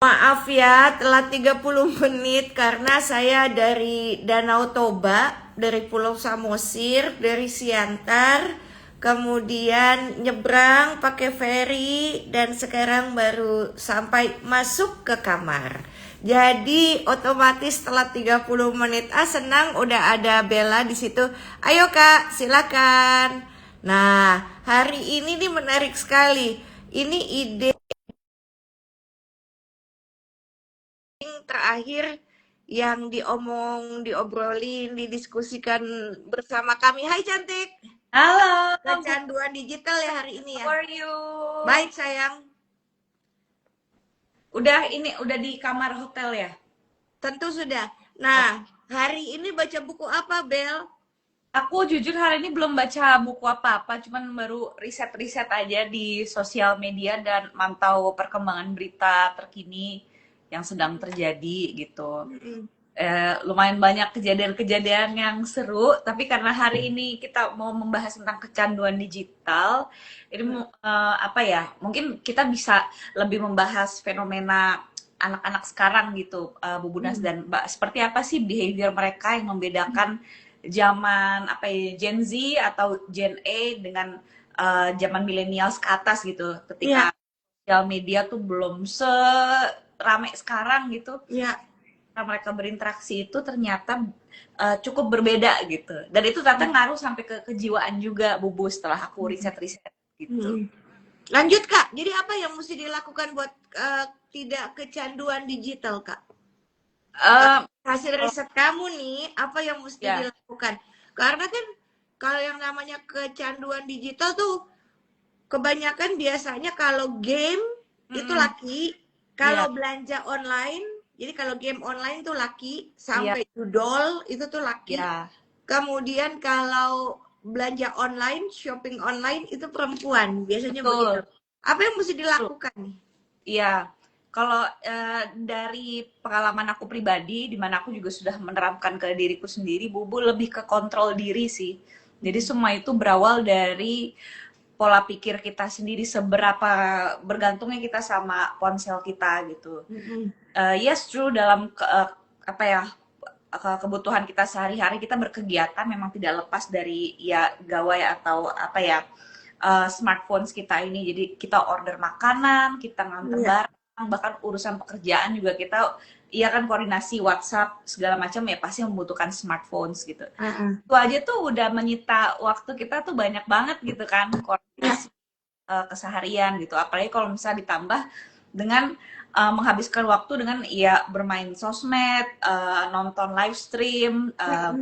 Maaf ya, telat 30 menit karena saya dari Danau Toba, dari Pulau Samosir, dari Siantar, kemudian nyebrang pakai feri dan sekarang baru sampai masuk ke kamar. Jadi otomatis telat 30 menit. Senang udah ada Bella di situ. Ayo Kak, silakan. Nah, hari ini nih menarik sekali. Ini ide terakhir yang diobrolin, didiskusikan bersama kami. Hai cantik, Halo, Bu. kecanduan digital ya hari ini ya. How are you? Baik sayang, Udah di kamar hotel ya? tentu sudah. Oh, Nah, hari ini baca buku apa Bel? aku jujur hari ini belum baca buku apa-apa, cuman baru riset-riset aja di sosial media dan mantau perkembangan berita terkini yang sedang terjadi gitu. Mm-mm. Lumayan banyak kejadian-kejadian yang seru, tapi karena hari ini kita mau membahas tentang kecanduan digital, ini apa ya? Mungkin kita bisa lebih membahas fenomena anak-anak sekarang gitu, Bu Bunas Hmm. dan Mbak. Seperti apa sih behavior mereka yang membedakan zaman apa ya Gen Z atau Gen A dengan zaman millennials ke atas gitu, ketika Ya, sosial media tuh belum serame sekarang gitu ya. mereka berinteraksi itu ternyata cukup berbeda gitu. Dan itu ternyata ngaruh sampai ke kejiwaan juga, Bubu, setelah aku riset-riset gitu. Mm-mm. Lanjut Kak, jadi apa yang mesti dilakukan buat tidak kecanduan digital Kak? Eh, Hasil kalau riset kamu nih, apa yang mesti ya, dilakukan? Karena kan kalau yang namanya kecanduan digital tuh kebanyakan biasanya kalau game itu mm-mm, laki, kalau ya, belanja online, jadi kalau game online tuh laki, ya, sampai judol itu tuh laki. ya, Kemudian kalau belanja online, shopping online itu perempuan, biasanya begitu. betul, Apa yang mesti betul. dilakukan nih? Iya, kalau dari pengalaman aku pribadi, di mana aku juga sudah menerapkan ke diriku sendiri, Bubu lebih ke kontrol diri sih. Jadi semua itu berawal dari pola pikir kita sendiri, seberapa bergantungnya kita sama ponsel kita gitu. Mm-mm. Yes, true, dalam apa ya, kebutuhan kita sehari-hari kita berkegiatan memang tidak lepas dari ya gawai atau apa ya, smartphones kita ini. Jadi kita order makanan, kita nganter Iya. barang, bahkan urusan pekerjaan juga kita, iya kan, koordinasi WhatsApp segala macam ya pasti membutuhkan smartphones gitu. Uh-uh. Itu aja tuh udah menyita waktu kita tuh banyak banget gitu kan, Ya, koordinasi keseharian gitu. Apalagi kalau misalnya ditambah dengan menghabiskan waktu dengan ya bermain sosmed, nonton live stream,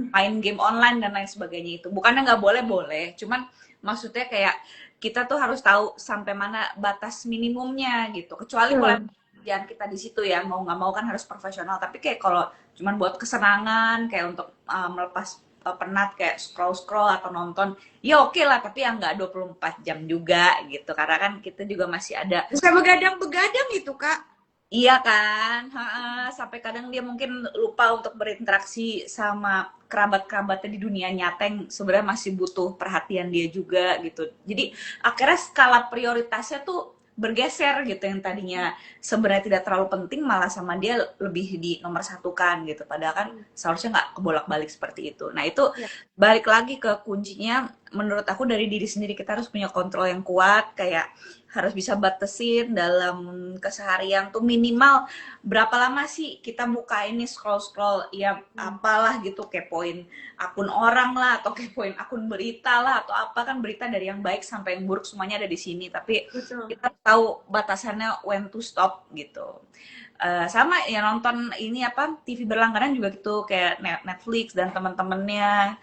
main game online dan lain sebagainya itu. Bukannya nggak boleh, boleh. Cuman maksudnya kayak kita tuh harus tahu sampai mana batas minimumnya gitu. Kecuali kalau betul. kerjaan kita di situ ya, mau nggak mau kan harus profesional. Tapi kayak kalau cuman buat kesenangan, kayak untuk melepas penat kayak scroll-scroll atau nonton, ya oke lah, tapi yang nggak 24 jam juga gitu. Karena kan kita juga masih ada. Bisa begadang-begadang itu, Kak. Iya kan, heeh, sampai kadang dia mungkin lupa untuk berinteraksi sama kerabat-kerabatnya di dunia nyata yang sebenarnya masih butuh perhatian dia juga gitu. Jadi akhirnya skala prioritasnya tuh bergeser gitu, yang tadinya sebenarnya tidak terlalu penting malah sama dia lebih di nomor satukan gitu. Padahal kan seharusnya nggak kebolak-balik seperti itu. Nah itu Ya. balik lagi ke kuncinya, menurut aku dari diri sendiri kita harus punya kontrol yang kuat, kayak harus bisa batasin dalam keseharian tuh minimal berapa lama sih kita buka ini scroll-scroll ya, apalah gitu, kepoin akun orang lah atau kepoin akun berita lah atau apa, kan berita dari yang baik sampai yang buruk semuanya ada di sini, tapi Betul. kita tahu batasannya when to stop gitu. Sama ya nonton ini apa TV berlangganan juga gitu, kayak Netflix dan teman-temannya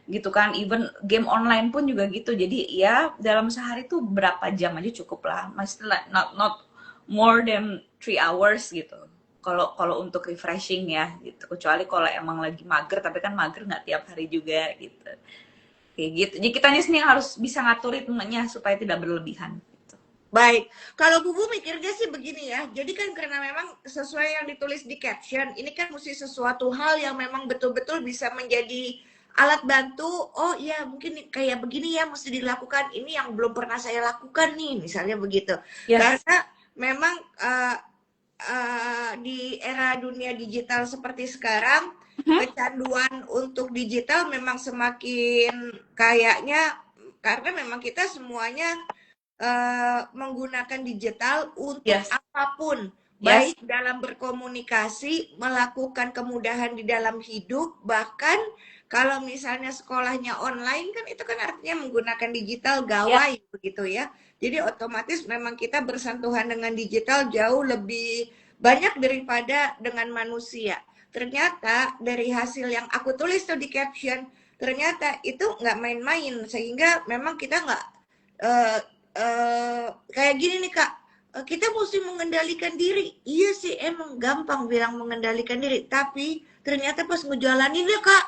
gitu kan, even game online pun juga gitu. Jadi ya dalam sehari tuh berapa jam aja cukup lah, masih not more than 3 hours gitu, kalau kalau untuk refreshing ya gitu, kecuali kalau emang lagi mager, tapi kan mager nggak tiap hari juga gitu, kayak gitu. Jadi kitanya sendiri harus bisa ngatur ritmenya supaya tidak berlebihan gitu. Baik, kalau Bubu mikirnya sih begini ya. Jadi kan karena memang sesuai yang ditulis di caption, ini kan mesti sesuatu hal yang memang betul-betul bisa menjadi alat bantu. Oh iya, mungkin kayak begini ya mesti dilakukan. Ini yang belum pernah saya lakukan nih, misalnya begitu. Yes. Karena memang di era dunia digital seperti sekarang, Mhm. kecanduan untuk digital memang semakin kayaknya karena memang kita semuanya menggunakan digital untuk Yes, apapun, yes, baik dalam berkomunikasi, melakukan kemudahan di dalam hidup, bahkan kalau misalnya sekolahnya online kan itu kan artinya menggunakan digital ya, gawai begitu ya. Jadi otomatis memang kita bersentuhan dengan digital jauh lebih banyak daripada dengan manusia. Ternyata dari hasil yang aku tulis tuh di caption, ternyata itu nggak main-main sehingga memang kita nggak eh, kayak gini nih Kak, kita mesti mengendalikan diri. Iya sih emang gampang bilang mengendalikan diri, tapi ternyata pas ngejalaninnya Kak,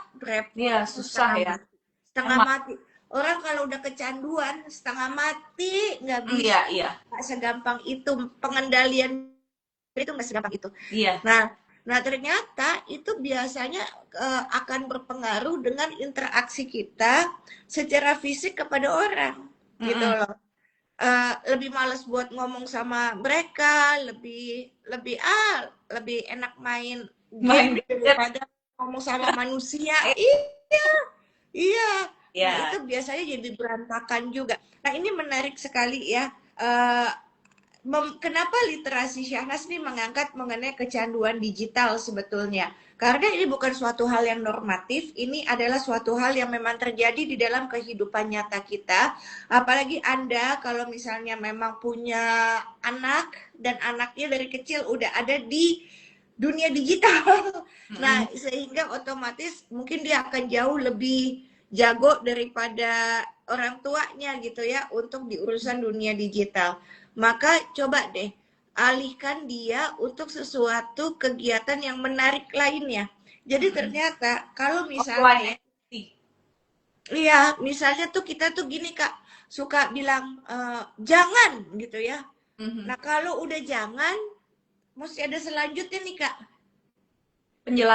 iya repot, susah setengah ya. mati. Setengah Emang, mati. Orang kalau udah kecanduan, setengah mati, nggak iya, bisa. iya, Nggak segampang itu. Pengendalian itu nggak segampang itu. iya. Nah, nah ternyata itu biasanya akan berpengaruh dengan interaksi kita secara fisik kepada orang. Gitu Mm-mm. loh. Lebih males buat ngomong sama mereka, lebih lebih lebih enak main game Main gadget, daripada ngomong sama manusia. Iya, iya. Nah, itu ya. biasanya jadi berantakan juga. Nah, ini menarik sekali ya. Eh, Kenapa literasi Syahnas nih mengangkat mengenai kecanduan digital sebetulnya? Karena ini bukan suatu hal yang normatif, ini adalah suatu hal yang memang terjadi di dalam kehidupan nyata kita. Apalagi Anda kalau misalnya memang punya anak dan anaknya dari kecil udah ada di dunia digital. Nah, Mm-mm. sehingga otomatis mungkin dia akan jauh lebih jago daripada orang tuanya gitu ya untuk di urusan dunia digital. Maka coba deh alihkan dia untuk sesuatu kegiatan yang menarik lainnya. Jadi Mm-mm. ternyata kalau misalnya Offline ya, activity. iya misalnya tuh kita tuh gini Kak, suka bilang jangan gitu ya. Mhm. Nah kalau udah jangan, mesti ada selanjutnya nih Kak.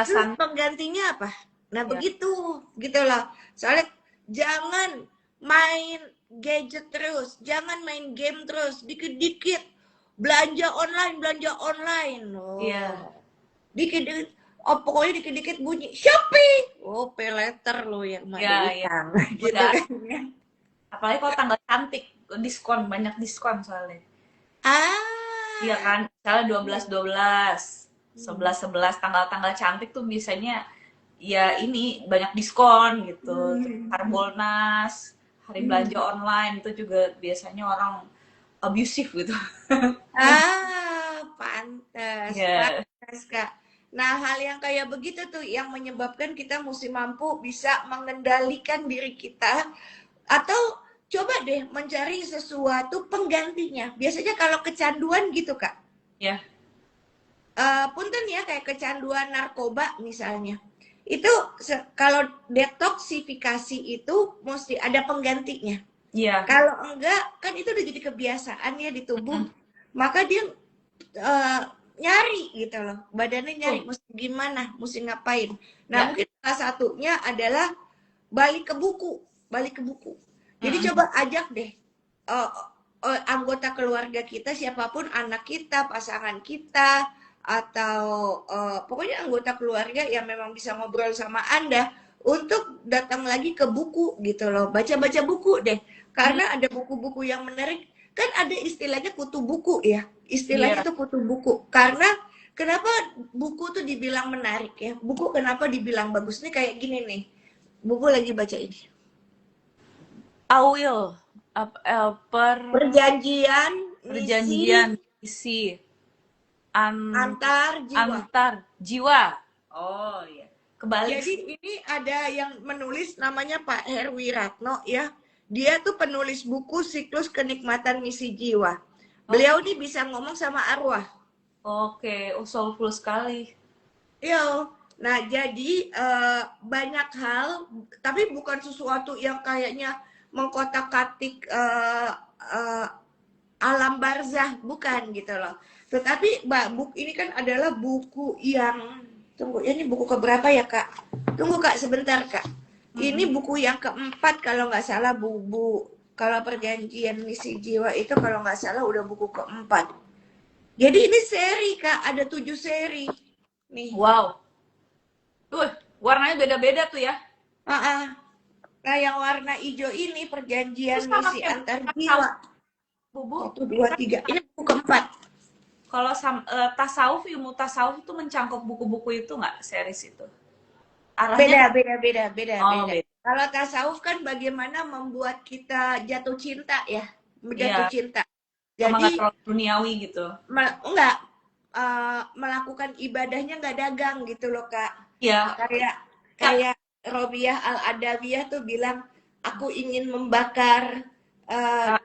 Terus Penjelasan, penggantinya apa? Nah ya, begitu, gitu loh. Soalnya jangan main gadget terus, jangan main game terus, dikit-dikit belanja online, belanja online. Oh, iya, dikit-dikit, oh pokoknya dikit-dikit bunyi Shopee. Oh, pay later lo yang mah ada iya, iya. utang, gitu Udah, kan ya. apalagi kalau tanggal cantik, diskon, banyak diskon soalnya. Iya Ah, kan, misalnya dua iya. belas dua belas, Hmm. 11 11 tanggal-tanggal cantik tuh biasanya ya ini banyak diskon gitu. Terus Hmm. Harbolnas, hari belanja Hmm. online itu juga biasanya orang abusive gitu. Pantes, Ya, pantes, Kak. Nah, hal yang kayak begitu tuh yang menyebabkan kita mesti mampu bisa mengendalikan diri kita atau coba deh mencari sesuatu penggantinya. Biasanya kalau kecanduan gitu, Kak. ya, Punten ya kayak kecanduan narkoba misalnya. Itu kalau detoksifikasi itu mesti ada penggantinya. iya. Kalau enggak, kan itu udah jadi kebiasaan ya di tubuh. Mm-mm. Maka dia eh, nyari gitu loh. Badannya nyari, Tuh, mesti gimana, mesti ngapain. Nah, ya. mungkin salah satunya adalah balik ke buku. Balik ke buku. Jadi Mm-mm. coba ajak deh eh, anggota keluarga kita, siapapun anak kita, pasangan kita, atau pokoknya anggota keluarga yang memang bisa ngobrol sama Anda untuk datang lagi ke buku gitu loh. Baca-baca buku deh. Hmm, Karena ada buku-buku yang menarik. Kan ada istilahnya kutu buku ya. Istilahnya iya. tuh kutu buku. Karena kenapa buku tuh dibilang menarik ya? Buku kenapa dibilang bagus? Nih kayak gini nih. Buku lagi baca ini. Awil, Perjanjian misi perjanjian isi an antar jiwa. antar jiwa. Oh iya, kebalik Jadi sih. ini ada yang menulis namanya Pak Herwi Ratno ya. Dia tuh penulis buku Siklus Kenikmatan Misi Jiwa. Oh, Beliau nih bisa ngomong sama arwah. oke, oh soulful sekali. Iya. Nah, jadi banyak hal, tapi bukan sesuatu yang kayaknya mengkotak-katik eh, alam barzah, bukan gitu loh. Tetapi Mbak, buku ini kan adalah buku yang tunggu, ini buku keberapa ya Kak? Tunggu Kak, sebentar Kak. Ini Mm-mm. buku yang keempat kalau nggak salah kalau perjanjian misi jiwa itu kalau nggak salah udah buku keempat. Jadi ini seri Kak, ada 7 seri. Nih. Wow. Tuh, warnanya beda-beda tuh ya. Ah, ah. Nah, yang warna hijau ini Itu perjanjian sama misi kayak antar tasawuf, jiwa. Bubu. Satu, dua, Kan tiga. Ini buku keempat. kalau tasawuf, ilmu tasawuf itu mencangkup buku-buku itu nggak, series itu? Arahnya Beda, ke beda, beda, beda, oh beda. beda. Kalau tasawuf kan bagaimana membuat kita jatuh cinta ya, jatuh Iya, cinta. sama Jadi nggak terlalu duniawi gitu. enggak, melakukan ibadahnya nggak dagang gitu loh Kak. Iya, Kayak Kak. kayak Robiah Al-Adawiyah tuh bilang, aku ingin membakar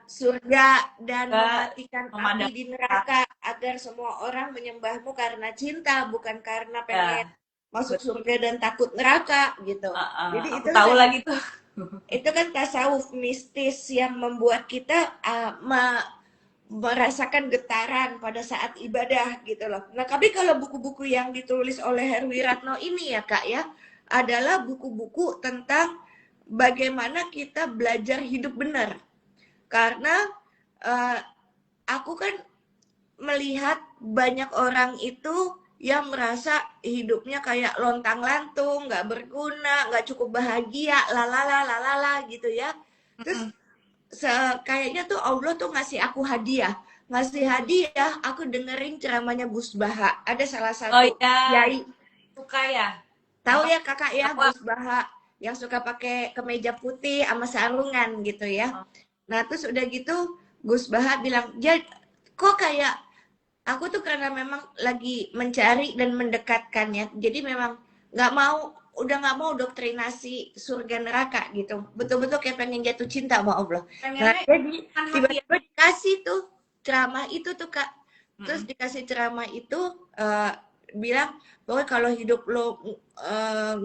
surga dan Nggak mematikan api memandang. di neraka agar semua orang menyembahmu karena cinta, bukan karena pengen Ya, masuk betul. surga dan takut neraka gitu. Jadi Aku tahu lagi tuh. itu kan tasawuf mistis yang membuat kita merasakan getaran pada saat ibadah gitu loh. Nah, tapi kalau buku-buku yang ditulis oleh Herwiratno ini ya Kak ya, adalah buku-buku tentang bagaimana kita belajar hidup benar. Karena uh, aku kan melihat banyak orang itu yang merasa hidupnya kayak lontang-lantung, nggak berguna, nggak cukup bahagia, lalala, lalala gitu ya. Terus Mm-mm. kayaknya tuh Allah tuh ngasih aku hadiah. Ngasih hadiah, aku dengerin ceramahnya Gus Baha. Ada salah Oh satu ya, kiai. suka ya. Tahu Apa? ya kakak ya, Apa? Gus Baha. Yang suka pakai kemeja putih sama sarungan gitu ya. Nah terus udah gitu, Gus Baha bilang, kok kayak aku tuh karena memang lagi mencari dan mendekatkannya. Jadi memang nggak mau, udah nggak mau doktrinasi surga neraka gitu. Betul-betul kayak pengen jatuh cinta sama Allah. Nah, Pengennya jadi kan hati ya. tiba-tiba dikasih tuh ceramah itu tuh Kak. Terus Mm-mm. dikasih ceramah itu bilang bahwa kalau hidup lo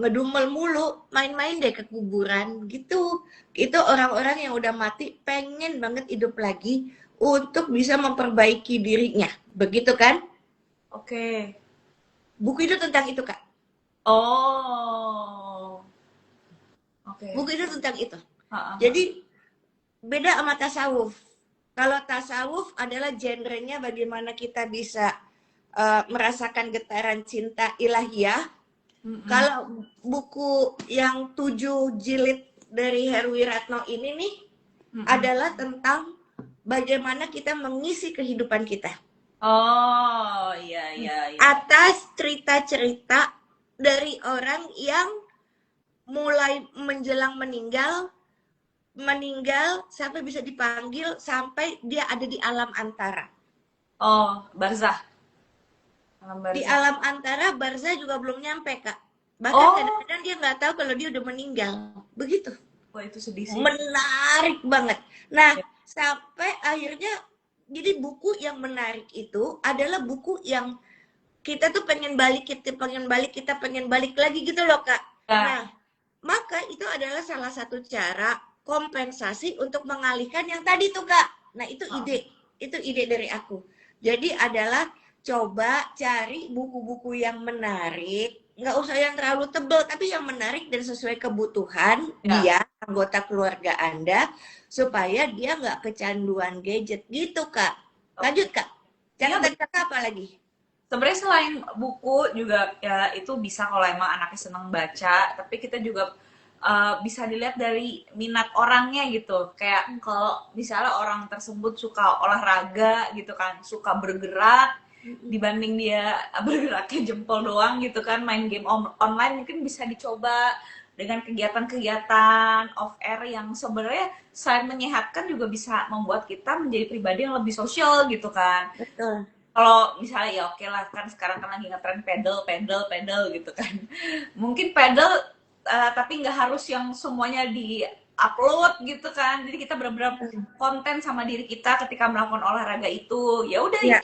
ngedumel mulu, main-main deh ke kuburan gitu. Itu orang-orang yang udah mati pengen banget hidup lagi untuk bisa memperbaiki dirinya. Begitu kan? Oke. Buku itu tentang itu, Kak. Oh. Oke. Buku itu tentang itu. Ha, ha, ha. Jadi beda sama tasawuf. Kalau tasawuf adalah genrenya bagaimana kita bisa merasakan getaran cinta ilahiyah. Mm-mm. Kalau buku yang 7 jilid dari Herwiratno ini nih Mm-mm. adalah tentang bagaimana kita mengisi kehidupan kita. Oh, iya, iya, iya. Atas cerita-cerita dari orang yang mulai menjelang meninggal sampai bisa dipanggil sampai dia ada di alam antara. Oh, barzah. Alam Di barzah. alam antara Barza juga belum nyampe Kak. Bahkan Oh, kadang-kadang dia nggak tahu kalau dia udah meninggal. Begitu. wah itu sedih sih. Menarik banget. Nah, Ya. sampai akhirnya jadi buku yang menarik itu adalah buku yang kita tuh pengen balik lagi gitu loh Kak. Ya. Nah, maka itu adalah salah satu cara kompensasi untuk mengalihkan yang tadi tuh Kak. Nah, itu ide dari aku. Jadi adalah coba cari buku-buku yang menarik, nggak usah yang terlalu tebal, tapi yang menarik dan sesuai kebutuhan Ya. dia, anggota keluarga Anda, supaya dia nggak kecanduan gadget gitu Kak. Lanjut Oke. Kak. Iya, Catatan Kakak apa lagi? sebenarnya selain buku juga ya itu bisa kalau emang anaknya seneng baca, tapi kita juga bisa dilihat dari minat orangnya gitu. Kayak kalau misalnya orang tersebut suka olahraga gitu kan, suka bergerak dibanding dia bergeraknya jempol doang gitu kan, main game online mungkin bisa dicoba dengan kegiatan-kegiatan off air yang sebenarnya selain menyehatkan juga bisa membuat kita menjadi pribadi yang lebih sosial gitu kan. Betul. Kalau misalnya ya oke lah, kan sekarang kan lagi ngetren pedal pedal pedal gitu kan, mungkin pedal tapi nggak harus yang semuanya di upload gitu kan, jadi kita benar-benar konten sama diri kita ketika melakukan olahraga itu. Ya udah, Ya,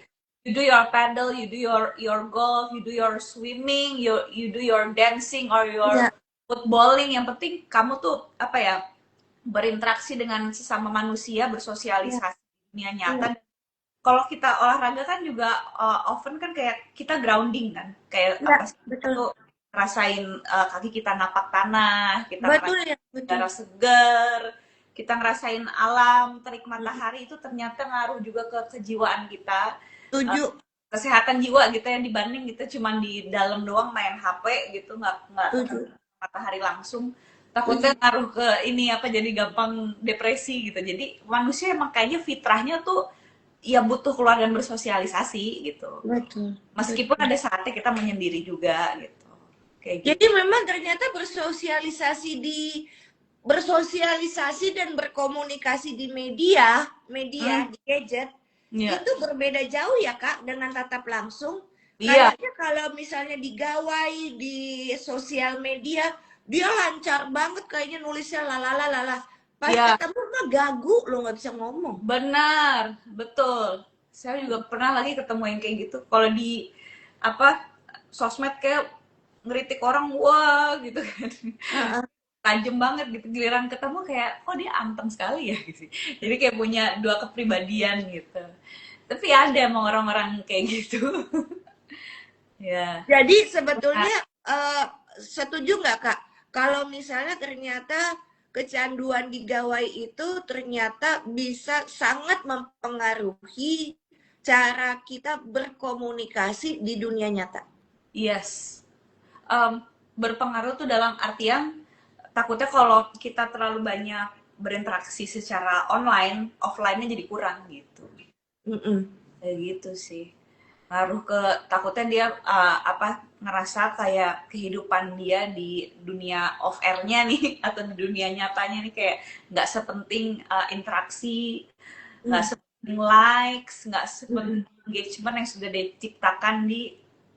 you do your paddle, you do your golf, you do your swimming, you do your dancing or your ya, footballing. Yang penting kamu tuh apa ya, berinteraksi dengan sesama manusia, ya, bersosialisasi di dunia ya, nyata. Kalau kita olahraga kan juga often kan kayak kita grounding kan, kayak ya, apa sih, kita betul. tuh rasain kaki kita napak tanah, kita Betul ngerasain ya, betul. udara segar, kita ngerasain alam, terik matahari, itu ternyata ngaruh juga ke kejiwaan kita. Eh, Setuju. kesehatan jiwa gitu ya, dibanding kita cuman di dalam doang main HP gitu, nggak Setuju. matahari langsung, takutnya Setuju. ngaruh ke ini apa, jadi gampang depresi gitu. Jadi manusia emang kayaknya fitrahnya tuh ya butuh keluar dan bersosialisasi gitu, Betul. meskipun Betul. ada saatnya kita menyendiri juga gitu, kayak Jadi gitu. memang ternyata bersosialisasi dan berkomunikasi di media Hmm, di gadget iya, itu berbeda jauh ya Kak dengan tatap langsung. iya, Kayaknya kalau misalnya di gawai di sosial media dia lancar banget kayaknya nulisnya lalala. Pas iya. ketemu mah gagu lo nggak bisa ngomong. Benar, betul. Saya juga pernah lagi ketemu yang kayak gitu. Kalau di apa sosmed kayak ngeritik orang, wah gitu kan. Heeh. Tajem banget gitu. Giliran ketemu kayak, kok dia anteng sekali ya gitu. Jadi kayak punya dua kepribadian gitu. Tapi ada emang orang-orang kayak gitu. Ya. Jadi Nah, sebetulnya eh, setuju nggak Kak? Kalau misalnya ternyata kecanduan di gawai itu ternyata bisa sangat mempengaruhi cara kita berkomunikasi di dunia nyata. yes. Em, Berpengaruh tuh dalam artian takutnya kalau kita terlalu banyak berinteraksi secara online, offline-nya jadi kurang gitu. Mm-mm. Kayak gitu sih. Ngaruh ke takutnya dia apa ngerasa kayak kehidupan dia di dunia off air-nya nih atau di dunia nyatanya nih kayak nggak sepenting interaksi, nggak Mm. sepenting likes, nggak sepenting Mm-mm. engagement yang sudah diciptakan di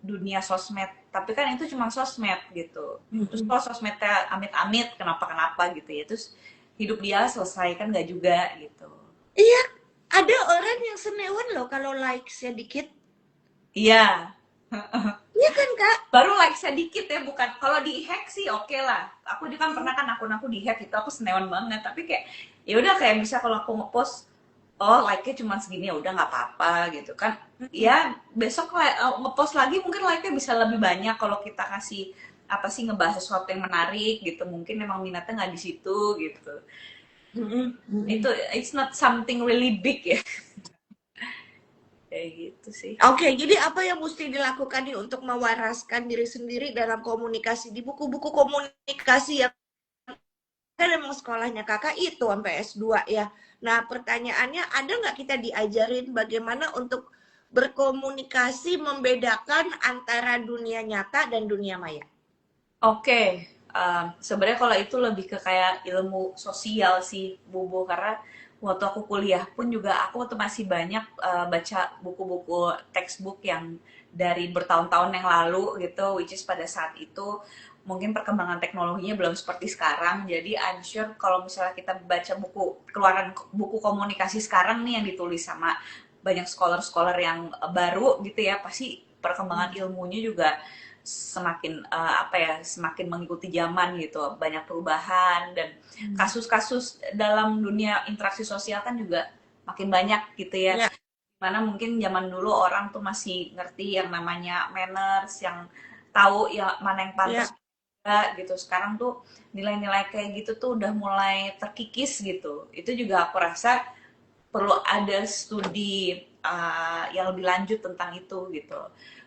dunia sosmed. Tapi kan itu cuma sosmed gitu. Terus Mm-mm. kalau sosmednya amit-amit kenapa-kenapa gitu ya, terus hidup dia selesai kan nggak juga gitu. Iya, ada orang yang senewan loh kalau likes-nya dikit. Iya, Iya kan Kak? baru like sedikit ya, bukan kalau di hack sih oke lah. Aku juga kan pernah kan akun aku di hack itu aku senewan banget, tapi kayak ya udah kayak bisa kalau aku ngepost, oh like-nya cuma segini ya udah nggak apa-apa gitu kan. Mm-mm. Ya besok ngepost lagi mungkin like-nya bisa lebih banyak kalau kita kasih apa sih, ngebahas sesuatu yang menarik gitu, mungkin memang minatnya nggak di situ gitu. Mm-mm. Itu Mm-mm. it's not something really big ya. Kayak gitu sih. Oke, jadi apa yang mesti dilakukan nih untuk mewaraskan diri sendiri dalam komunikasi di buku-buku komunikasi yang kan emang sekolahnya kakak itu sampai S2 ya. Nah, pertanyaannya ada nggak kita diajarin bagaimana untuk berkomunikasi membedakan antara dunia nyata dan dunia maya? Oke, sebenarnya kalau itu lebih ke kayak ilmu sosial sih, Bubu. Karena waktu aku kuliah pun juga aku tuh masih banyak baca buku-buku textbook yang dari bertahun-tahun yang lalu gitu, which is pada saat itu mungkin perkembangan teknologinya belum seperti sekarang. Jadi I'm sure kalau misalnya kita baca buku keluaran buku komunikasi sekarang nih yang ditulis sama banyak scholar-scholar yang baru gitu ya, pasti perkembangan ilmunya juga semakin apa ya, semakin mengikuti zaman gitu, banyak perubahan dan kasus-kasus dalam dunia interaksi sosial kan juga makin banyak gitu ya. Ya, Mana mungkin zaman dulu orang tuh masih ngerti yang namanya manners, yang tahu ya mana yang pantas ya, gitu. Sekarang tuh nilai-nilai kayak gitu tuh udah mulai terkikis gitu. Itu juga aku rasa perlu ada studi yang lebih lanjut tentang itu gitu,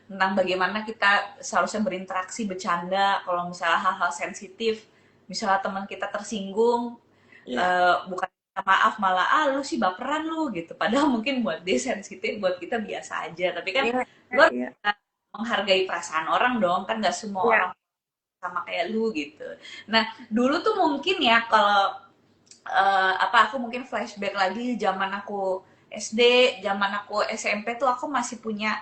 tentang bagaimana kita seharusnya berinteraksi, bercanda kalau misalnya hal-hal sensitif, misalnya teman kita tersinggung, ya, bukan minta maaf malah lu sih baperan lu gitu, padahal mungkin buat dia sensitif, buat kita biasa aja, tapi kan ya, lu harus ya, bisa menghargai perasaan orang dong, kan nggak semua ya. orang sama kayak lu gitu. Nah dulu tuh mungkin ya kalau apa aku mungkin flashback lagi zaman aku SD, zaman aku SMP tuh aku masih punya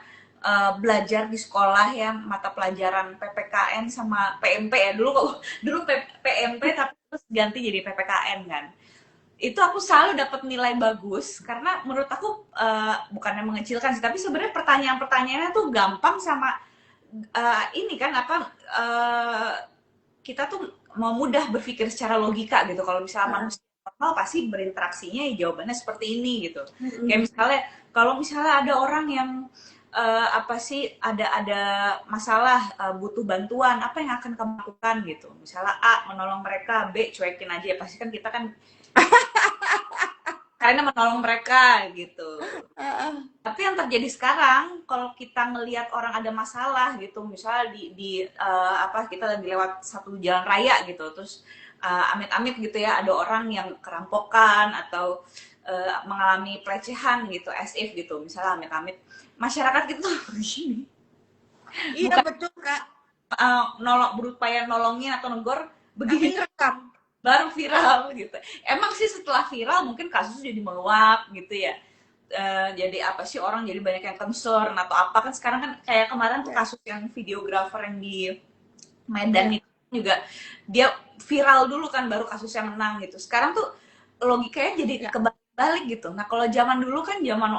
belajar di sekolah ya mata pelajaran PPKN sama PMP ya dulu kok dulu PMP tapi terus ganti jadi PPKN kan. Itu aku selalu dapat nilai bagus karena menurut aku bukannya mengecilkan sih, tapi sebenarnya pertanyaan-pertanyaannya tuh gampang sama ini kan apa kita tuh mau mudah berpikir secara logika gitu. Kalau misalnya Heeh. manusia normal pasti berinteraksinya ya jawabannya seperti ini gitu. Kayak Mm-mm. misalnya kalau misalnya ada orang yang apa sih ada masalah butuh bantuan, apa yang akan kamu lakukan gitu. Misalnya A menolong mereka, B cuekin aja. Pasti kan kita kan caranya menolong mereka gitu. Heeh. Tapi yang terjadi sekarang, kalau kita ngelihat orang ada masalah gitu, misalnya apa kita lagi lewat satu jalan raya gitu, terus amit-amit gitu ya, ada orang yang kerampokan atau mengalami pelecehan gitu, as if gitu, misalnya amit-amit, masyarakat gitu begini, Iya bukan betul Kak. berupaya nolongin atau negor, Tapi begitu ngerekam. baru viral gitu. Emang sih setelah viral mungkin kasus jadi meluap gitu ya. Jadi apa sih orang jadi banyak yang concern atau apa kan sekarang kan kayak kemarin tuh Ya, kasus yang videografer yang di Medan ya, itu juga dia viral dulu kan baru kasusnya menang gitu. Sekarang tuh logikanya jadi ya. kebalik gitu. Nah kalau zaman dulu kan zaman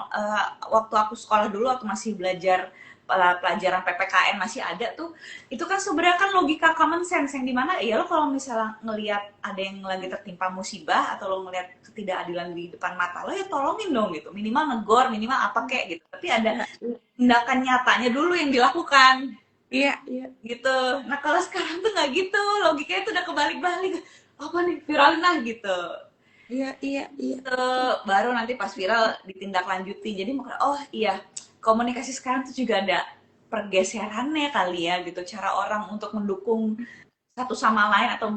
waktu aku sekolah dulu waktu masih belajar pelajaran PPKN masih ada tuh itu kan sebenarnya kan logika common sense yang dimana ya lo kalau misalnya ngelihat ada yang lagi tertimpa musibah atau lo ngelihat ketidakadilan di depan mata lo ya tolongin dong gitu minimal negor minimal apa kek gitu tapi ada Ya, tindakan nyatanya dulu yang dilakukan iya, iya, gitu. Nah kalau sekarang tuh nggak gitu, logikanya tuh udah kebalik-balik. Apa nih viralin lah gitu. iya, iya, iya. Baru nanti pas viral ditindaklanjuti. Jadi oh iya komunikasi sekarang tuh juga ada pergeserannya kali ya gitu. Cara orang untuk mendukung satu sama lain atau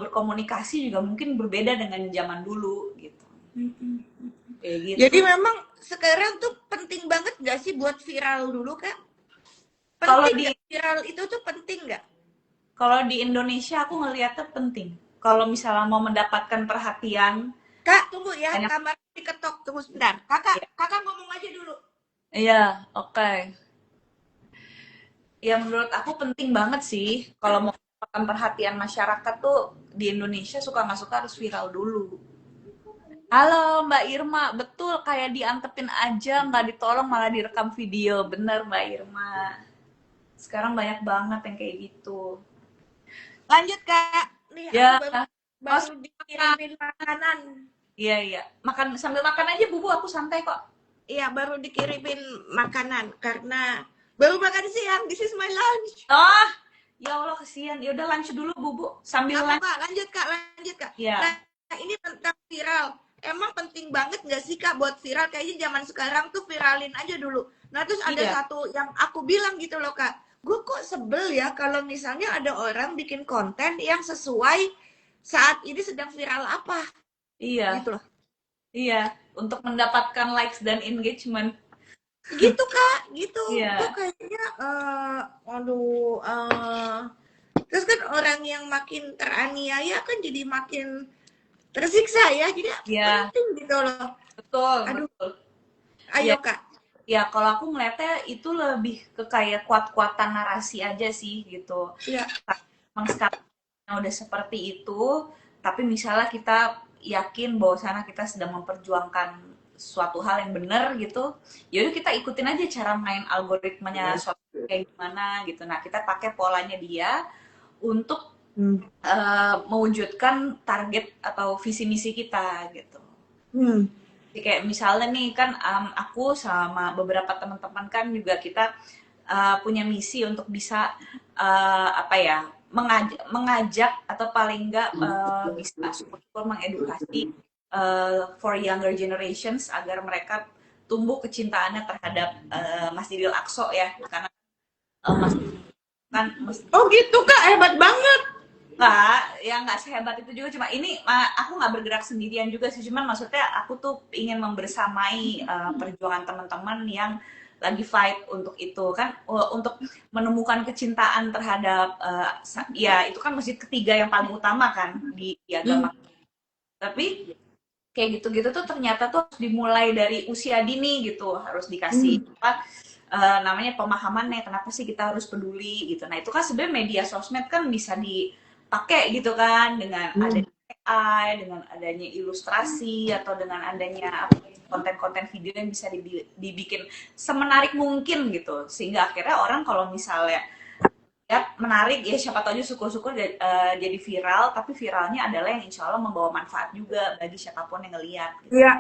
berkomunikasi juga mungkin berbeda dengan zaman dulu gitu. Mm-mm. Kayak gitu. Jadi memang sekarang tuh penting banget nggak sih buat viral dulu Kak? Kalau Penting di nggak viral itu tuh penting nggak? kalau di Indonesia aku ngeliatnya penting. Kalau misalnya mau mendapatkan perhatian Kak, tunggu ya, banyak. kamar diketok. Tunggu sebentar. Kakak ngomong aja dulu. Iya, oke. Ya menurut aku penting banget sih kalau mau mendapatkan perhatian masyarakat tuh di Indonesia suka nggak suka harus viral dulu. Halo Mbak Irma, betul kayak diantepin aja nggak ditolong malah direkam video, bener Mbak Irma. Sekarang banyak banget yang kayak gitu. Lanjut Kak. Nih aku Ya, baru oh baru dikirimin makanan. iya iya, makan sambil makan aja bubu aku santai kok. Iya, baru dikirimin makanan karena baru makan siang. This is my lunch. Oh, ya Allah kesian. Ya udah lunch dulu bubu sambil Nggak lunch. apa-apa, lanjut Kak, lanjut Kak. Nah, Ya, ini tentang viral. Emang penting banget nggak sih Kak buat viral? Kayaknya zaman sekarang tuh viralin aja dulu. Nah, terus ada iya, satu yang aku bilang gitu loh Kak. Gue kok sebel ya kalau misalnya ada orang bikin konten yang sesuai saat ini sedang viral apa iya, gitu loh. iya. Untuk mendapatkan likes dan engagement. Gitu Kak, gitu. Kok Iya, kayaknya, waduh, terus kan orang yang makin teraniaya kan jadi makin tersiksa ya, jadi iya, penting gitu loh. betul, Aduh, betul. Iya, ayo Kak. ya kalau aku ngeliatnya itu lebih ke kayak kuat-kuatan narasi aja sih gitu. Ya, Emang sekarang udah seperti itu, tapi misalnya kita yakin bahwa sana kita sedang memperjuangkan suatu hal yang benar gitu, yaudah kita ikutin aja cara main algoritmanya sosial kayak gimana gitu. Nah kita pakai polanya dia untuk hmm. mewujudkan target atau visi misi kita gitu. Hmm. Jadi kayak misalnya nih kan aku sama beberapa teman-teman kan juga kita punya misi untuk bisa apa ya mengajak atau paling enggak bisa support mengedukasi for younger generations agar mereka tumbuh kecintaannya terhadap Masjidil Aqsa ya karena Masjid kan Oh gitu Kak, hebat banget. Nggak, ya nggak sehebat itu juga. Cuma ini aku nggak bergerak sendirian juga sih. Cuman maksudnya aku tuh ingin membersamai perjuangan teman-teman yang lagi fight untuk itu kan untuk menemukan kecintaan terhadap ya itu kan masjid ketiga yang paling utama kan di agama. Hmm. Tapi kayak gitu-gitu tuh ternyata tuh harus dimulai dari usia dini gitu, harus dikasih Hmm. apa namanya pemahamannya kenapa sih kita harus peduli gitu. Nah itu kan sebenarnya media sosmed kan bisa dipakai gitu kan dengan Hmm. adanya AI, dengan adanya ilustrasi atau dengan adanya konten-konten video yang bisa dibikin semenarik mungkin gitu sehingga akhirnya orang kalau misalnya ya menarik ya siapa tahu aja syukur-syukur jadi viral tapi viralnya adalah yang insya Allah membawa manfaat juga bagi siapapun yang ngelihat gitu. Iya,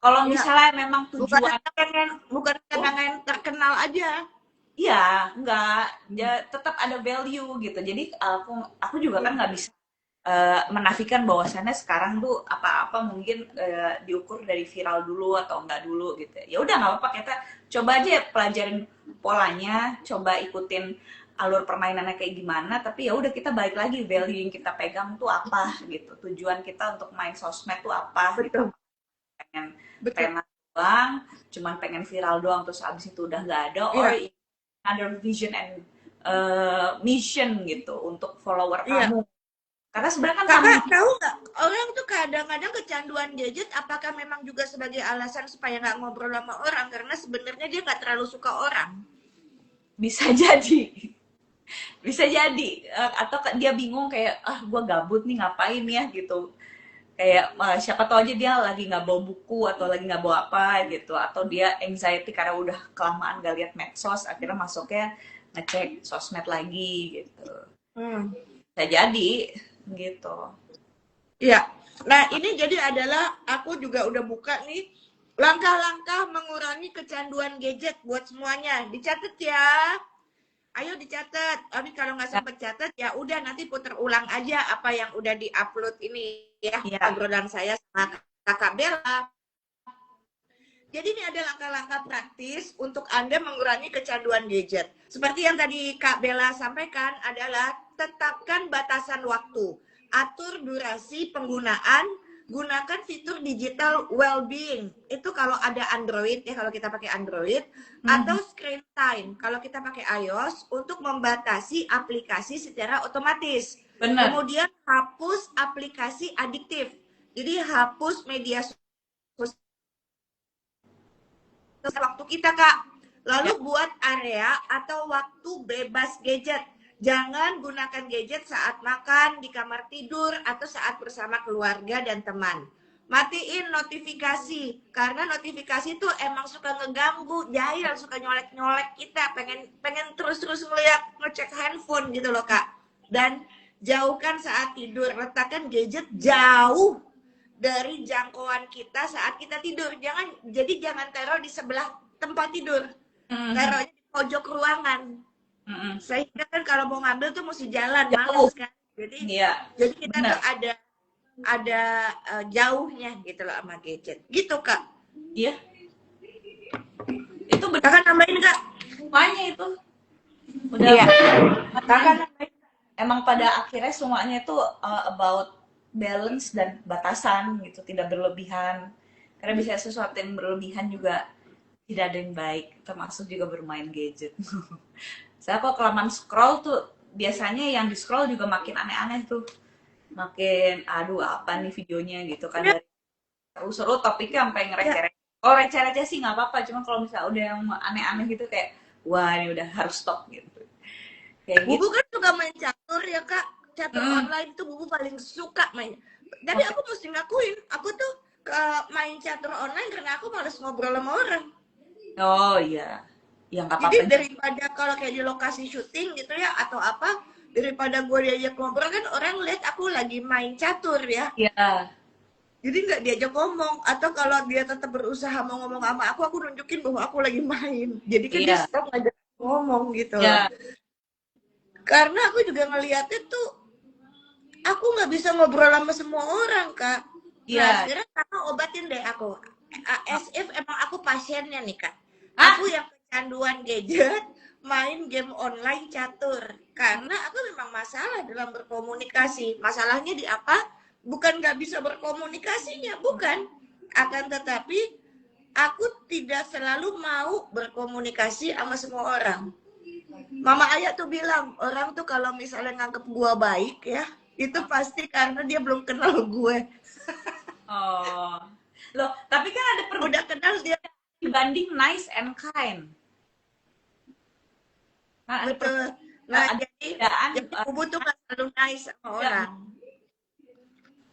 Kalau iya. misalnya memang Bukan tujuan bukan pengen terkenal aja. iya enggak ya tetap ada value gitu jadi aku juga kan nggak bisa menafikan bahwasannya sekarang tuh apa-apa mungkin diukur dari viral dulu atau enggak dulu gitu. Ya udah nggak apa-apa, kita coba aja pelajarin polanya, coba ikutin alur permainannya kayak gimana, tapi ya udah kita balik lagi value yang kita pegang tuh apa gitu. Tujuan kita untuk main sosmed tuh apa gitu. Betul, Pengen betul. tenar doang, cuman pengen viral doang terus abis itu udah nggak ada, or Iya, other vision and mission gitu untuk follower iya. kamu. Karena sebenarnya kan sama. Kakak tahu nggak, orang tuh kadang-kadang kecanduan gadget, apakah memang juga sebagai alasan supaya nggak ngobrol sama orang? Karena sebenarnya dia nggak terlalu suka orang. Bisa jadi, bisa jadi. Atau dia bingung kayak, ah gue gabut nih ngapain ya gitu, kayak siapa tahu aja dia lagi nggak bawa buku atau lagi nggak bawa apa gitu, atau dia anxiety karena udah kelamaan gak lihat medsos, akhirnya masuknya ngecek sosmed lagi gitu. Hmm. Bisa jadi gitu. Iya. Nah, ini jadi adalah aku juga udah buka nih langkah-langkah mengurangi kecanduan gadget buat semuanya. Dicatat ya. Ayo dicatat. Tapi kalau nggak Ya, sempet catat ya udah nanti puter ulang aja apa yang udah diupload ini ya ya, obrolan saya sama Kakak Bella. Jadi ini ada langkah-langkah praktis untuk Anda mengurangi kecanduan gadget. Seperti yang tadi Kak Bella sampaikan adalah tetapkan batasan waktu. Atur durasi penggunaan, gunakan fitur digital well-being. Itu kalau ada Android ya, kalau kita pakai Android, atau screen time kalau kita pakai iOS untuk membatasi aplikasi secara otomatis. bener. Kemudian hapus aplikasi adiktif. Jadi hapus media waktu kita, Kak. Lalu Ya, buat area atau waktu bebas gadget. Jangan gunakan gadget saat makan, di kamar tidur, atau saat bersama keluarga dan teman. Matiin notifikasi, karena notifikasi tuh emang suka ngeganggu, jahil, suka nyolek-nyolek kita, pengen terus-terus ngecek handphone gitu loh, Kak. Dan jauhkan saat tidur, letakkan gadget jauh dari jangkauan kita saat kita tidur. Jangan taruh di sebelah tempat tidur. mm, Taruhnya di pojok ruangan. mm. Sehingga kan kalau mau ngambil tuh mesti jalan, males Jauh. kan. Jadi Iya, jadi kita bener. tuh ada jauhnya gitu loh sama gadget. Gitu, Kak. Iya, itu bener Kakak nambahin, Kak? semuanya itu. Udah Iya. Kakak nambahin. emang pada akhirnya semuanya itu about balance dan batasan gitu, tidak berlebihan. Karena bisa sesuatu yang berlebihan juga tidak ada yang baik, termasuk juga bermain gadget. Saya kok kelamaan scroll tuh biasanya yang di scroll juga makin aneh-aneh tuh, makin aduh apa nih videonya gitu kan, Ya, dari seru-seru topiknya sampai ya. ngereceh-receh. Oh receh-receh sih nggak apa-apa, cuma kalau misalnya udah yang aneh-aneh gitu kayak wah ini udah harus stop gitu, kayak gitu. Bubu kan suka main catur ya, Kak. Catur Mm, online tuh Bubu paling suka main. Tapi oke. aku mesti ngakuin, aku tuh ke main catur online karena aku males ngobrol sama orang. Oh iya, ya nggak Jadi apa-apa juga. daripada kalau kayak di lokasi syuting gitu ya atau apa, daripada gue diajak ngobrol kan orang lihat aku lagi main catur ya. Iya, Jadi nggak diajak ngomong. Atau kalau dia tetap berusaha mau ngomong sama aku nunjukin bahwa aku lagi main. Jadi kan dia iya, stop ngajak ngomong gitu loh. iya, Karena aku juga ngeliatnya tuh aku nggak bisa ngobrol sama semua orang, Kak. Nah, iya. sekarang kakak obatin deh aku. As if emang aku pasiennya nih, Kak. Ah, Aku yang kecanduan gadget, main game online catur. Karena aku memang masalah dalam berkomunikasi. Masalahnya di apa? Bukan nggak bisa berkomunikasinya, bukan. Akan tetapi, aku tidak selalu mau berkomunikasi sama semua orang. Mama Ayah tuh bilang, orang tuh kalau misalnya nganggep gua baik ya, itu pasti karena dia belum kenal gue. oh, loh, tapi kan ada Udah perbedaan kenal dia, dibanding nice and kind. Kan ada betul. Nah, ada perbedaan. jadi Bubu tuh gak selalu nice sama Ya, orang.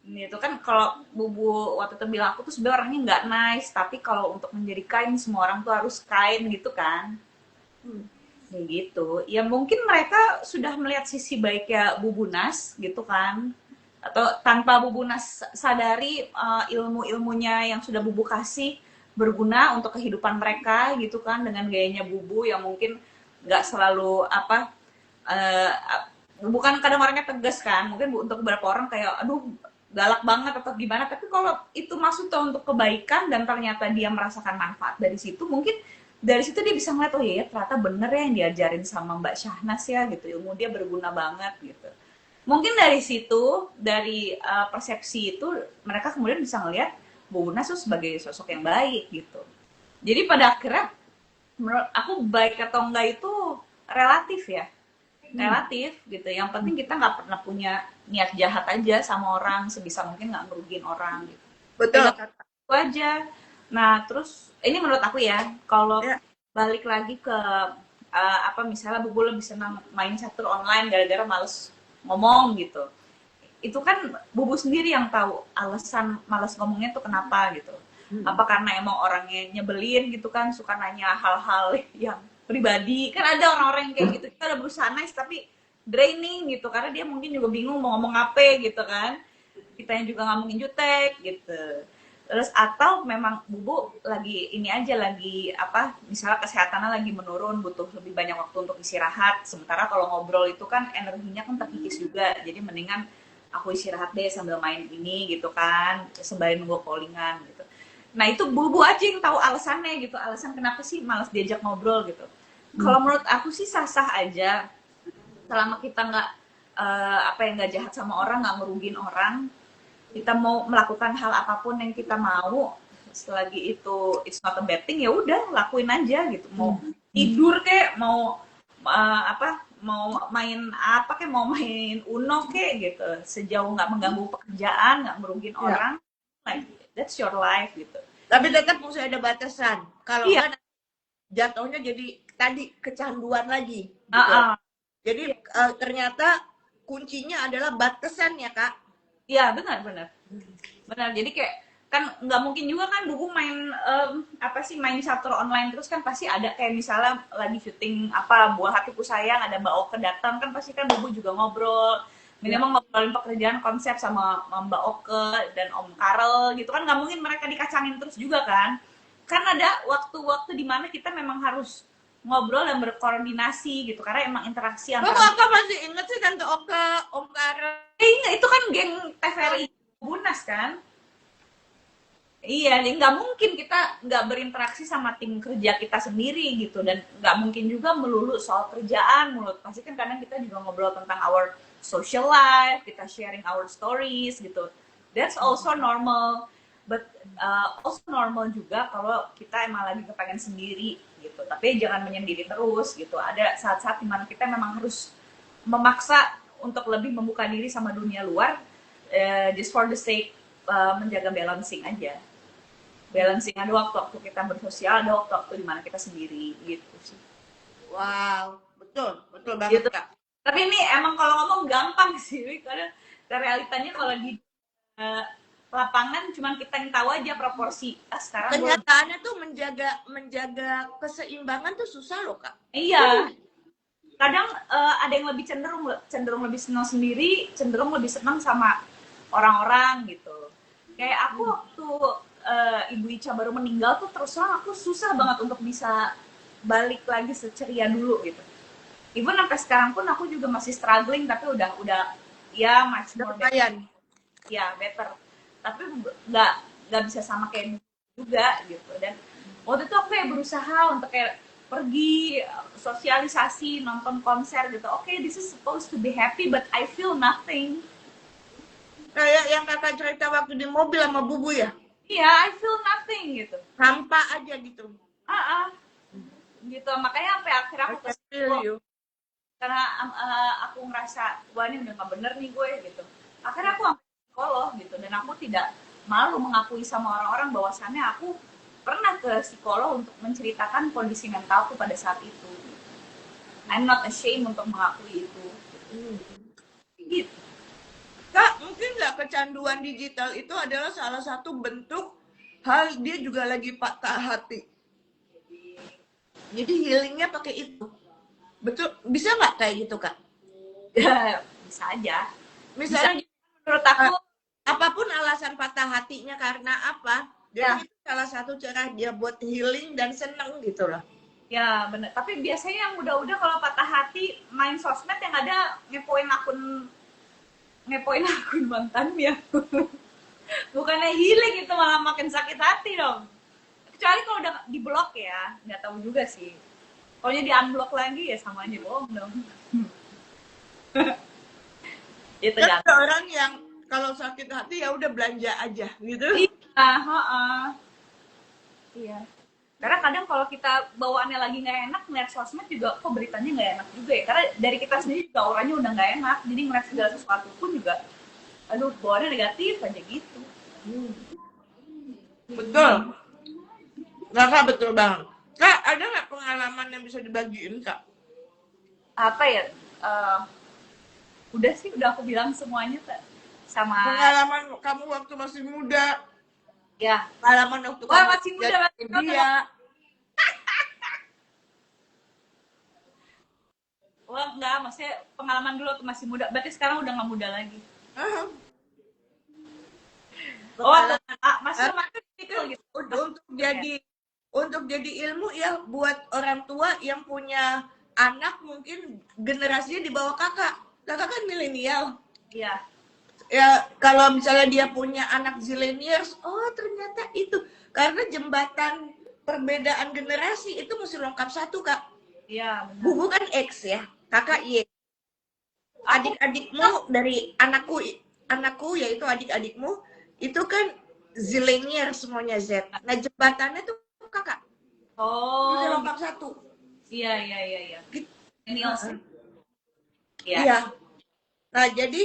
itu kan kalau Bubu waktu itu bilang aku tuh sebenarnya orangnya nggak nice, tapi kalau untuk menjadi kind semua orang tuh harus kind gitu kan. Hmm. Ya gitu. Ya mungkin mereka sudah melihat sisi baiknya Bubunas gitu kan. Atau tanpa Bubunas sadari ilmu-ilmunya yang sudah Bubu kasih berguna untuk kehidupan mereka gitu kan, dengan gayanya Bubu yang mungkin nggak selalu apa, eh, bukan kadang orangnya tegas kan, mungkin untuk beberapa orang kayak aduh galak banget atau gimana, tapi kalau itu maksudnya untuk kebaikan dan ternyata dia merasakan manfaat dari situ, mungkin dari situ dia bisa ngeliat, oh iya ya, ternyata bener ya yang diajarin sama Mbak Syahnas ya gitu, ilmu dia berguna banget gitu. Mungkin dari situ, dari persepsi itu, mereka kemudian bisa ngelihat Bu Unas tuh sebagai sosok yang baik gitu. Jadi pada akhirnya, menurut aku baik atau enggak itu relatif ya, relatif gitu. Yang penting kita nggak pernah punya niat jahat aja sama orang, sebisa mungkin nggak ngerugiin orang gitu. Betul Tinggal kata. itu aja. Nah terus ini menurut aku ya, kalau Ya. balik lagi ke apa misalnya Bubu lebih senang main catur online gara-gara males ngomong gitu, itu kan Bubu sendiri yang tahu alasan males ngomongnya tuh kenapa gitu. Apa karena emang orangnya nyebelin gitu kan, suka nanya hal-hal yang pribadi, kan ada orang-orang yang kayak gitu, kita udah berusaha nice tapi draining gitu, karena dia mungkin juga bingung mau ngomong apa gitu kan, kita yang juga nggak mungkin jutek gitu. Terus atau memang Bubu lagi ini aja, lagi apa misalnya kesehatannya lagi menurun, butuh lebih banyak waktu untuk istirahat, sementara kalau ngobrol itu kan energinya kan terkikis juga, jadi mendingan aku istirahat deh sambil main ini gitu kan, sembari nunggu callingan gitu. Nah itu Bubu aja yang tahu alasannya gitu, alasan kenapa sih malas diajak ngobrol gitu. Kalau menurut aku sih sah-sah aja, selama kita nggak apa yang nggak jahat sama orang, nggak ngerugiin orang, kita mau melakukan hal apapun yang kita mau, selagi itu it's not a bad thing, ya udah lakuin aja gitu. Mau tidur kek, mau apa, mau main apa kek, mau main Uno kek gitu, sejauh nggak mengganggu pekerjaan, nggak merugiin Ya. orang, like that's your life gitu. Tapi tetap mesti ada batasan. Kalau Iya. enggak jatuhnya jadi tadi kecanduan lagi Ah, gitu. ah. Jadi ternyata kuncinya adalah batasan ya Kak. Iya, benar benar benar. Jadi kayak kan nggak mungkin juga kan Bubu main apa sih, main catur online terus, kan pasti ada kayak misalnya lagi syuting apa Buah Hatiku Sayang, ada Mbak Oke datang, kan pasti kan Bubu juga ngobrol, minimal ngobrolin pekerjaan, konsep sama Mbak Oke dan Om Karel gitu kan, nggak mungkin mereka dikacangin terus juga kan ada waktu-waktu dimana kita memang harus ngobrol dan berkoordinasi gitu, karena emang interaksi Kok antara Kakak masih inget sih Tante Oke, Om Karel? itu kan geng TVRI Bunas kan. Iya, jadi nggak mungkin kita nggak berinteraksi sama tim kerja kita sendiri gitu, dan nggak mungkin juga melulu soal kerjaan mulut. Pasti kan kadang kita juga ngobrol tentang our social life, kita sharing our stories gitu. That's also normal, but also normal juga kalau kita emang lagi kepengen sendiri gitu. Tapi jangan menyendiri terus gitu. Ada saat-saat dimana kita memang harus memaksa untuk lebih membuka diri sama dunia luar, just for the sake menjaga balancing aja. Balancing, ada waktu-waktu kita bersosial, ada waktu-waktu di mana kita sendiri gitu sih. Wow, betul banget Gitu. Kak. Tapi ini emang kalau ngomong gampang sih, karena realitanya kalau di lapangan cuman kita yang tahu aja proporsi. Sekarang gue Kenyataannya tuh menjaga keseimbangan tuh susah loh Kak. iya, kadang ada yang lebih cenderung lebih senang sendiri, cenderung lebih senang sama orang-orang gitu. Kayak aku waktu Ibu Ica baru meninggal tuh, terus terang aku susah banget untuk bisa balik lagi seceria dulu gitu. Even sampai sekarang pun aku juga masih struggling, tapi udah ya much more better, Lumayan. ya better. Tapi nggak bisa sama kayak juga gitu. Dan waktu itu aku kayak berusaha untuk kayak pergi sosialisasi, nonton konser gitu. Oke, this is supposed to be happy, but I feel nothing. Kayak yang Kakak cerita waktu di mobil sama Bubu ya. Iya, I feel nothing gitu. Hampa aja gitu. Gitu. Makanya sampai akhirnya aku ke psikolog, karena aku ngerasa wah ini udah gak bener nih gue gitu. Akhirnya aku sampai psikolog gitu, dan aku tidak malu mengakui sama orang-orang bahwasannya aku pernah ke psikolog untuk menceritakan kondisi mentalku pada saat itu. I'm not ashamed untuk mengakui itu. Gitu. Kak, mungkin nggak kecanduan digital itu adalah salah satu bentuk hal dia juga lagi patah hati. Jadi healingnya pakai itu. Betul, bisa nggak kayak gitu Kak? Bisa aja. Misalnya Menurut aku, apapun alasan patah hatinya karena apa, jadi itu salah satu cara dia buat healing dan seneng gitu loh. Ya bener, tapi biasanya yang udah-udah kalau patah hati main sosmed yang ada ngepoin akun mantannya. Bukannya healing, itu malah makin sakit hati dong. Kecuali kalau udah di blok ya, nggak tahu juga sih. Kalau di unblock lagi ya sama aja bohong dong. Itu Kan kan. ada orang yang kalau sakit hati ya udah belanja aja gitu. Iya, heeh. Iya. Karena kadang kalau kita bawaannya lagi nggak enak, ngeliat sosmed juga kok beritanya nggak enak juga ya. Karena dari kita sendiri juga orangnya udah nggak enak, jadi ngeliat segala sesuatu pun juga, aduh, bawaannya negatif aja gitu. Betul. Kakak betul bang. Kak, ada nggak pengalaman yang bisa dibagiin kak? Apa ya? eh, udah sih, udah aku bilang semuanya Kak. Sama Pengalaman kamu waktu masih muda, ya. pengalaman waktu Wah, kamu masih muda, jadi masih muda. media. Wah, enggak, maksudnya pengalaman dulu waktu masih muda. Berarti sekarang udah nggak muda lagi. Ah, Oh, waktu pengalaman masih masih kecil gitu. untuk jadi ilmu ya buat orang tua yang punya anak mungkin generasinya di bawah kakak. Kakak kan milenial. Iya. Ya kalau misalnya dia punya anak zilenials, oh ternyata itu karena jembatan perbedaan generasi itu mesti lengkap satu kak. Iya, benar. Bubu kan X ya, kakak Y. Aku Adik-adikmu dari anakku yaitu adik-adikmu itu kan zilenial semuanya Z. Nah jembatannya tuh kakak mesti oh, lengkap satu. iya iya iya iya. Gitu. Ini Heeh. Iya. Iya. Nah jadi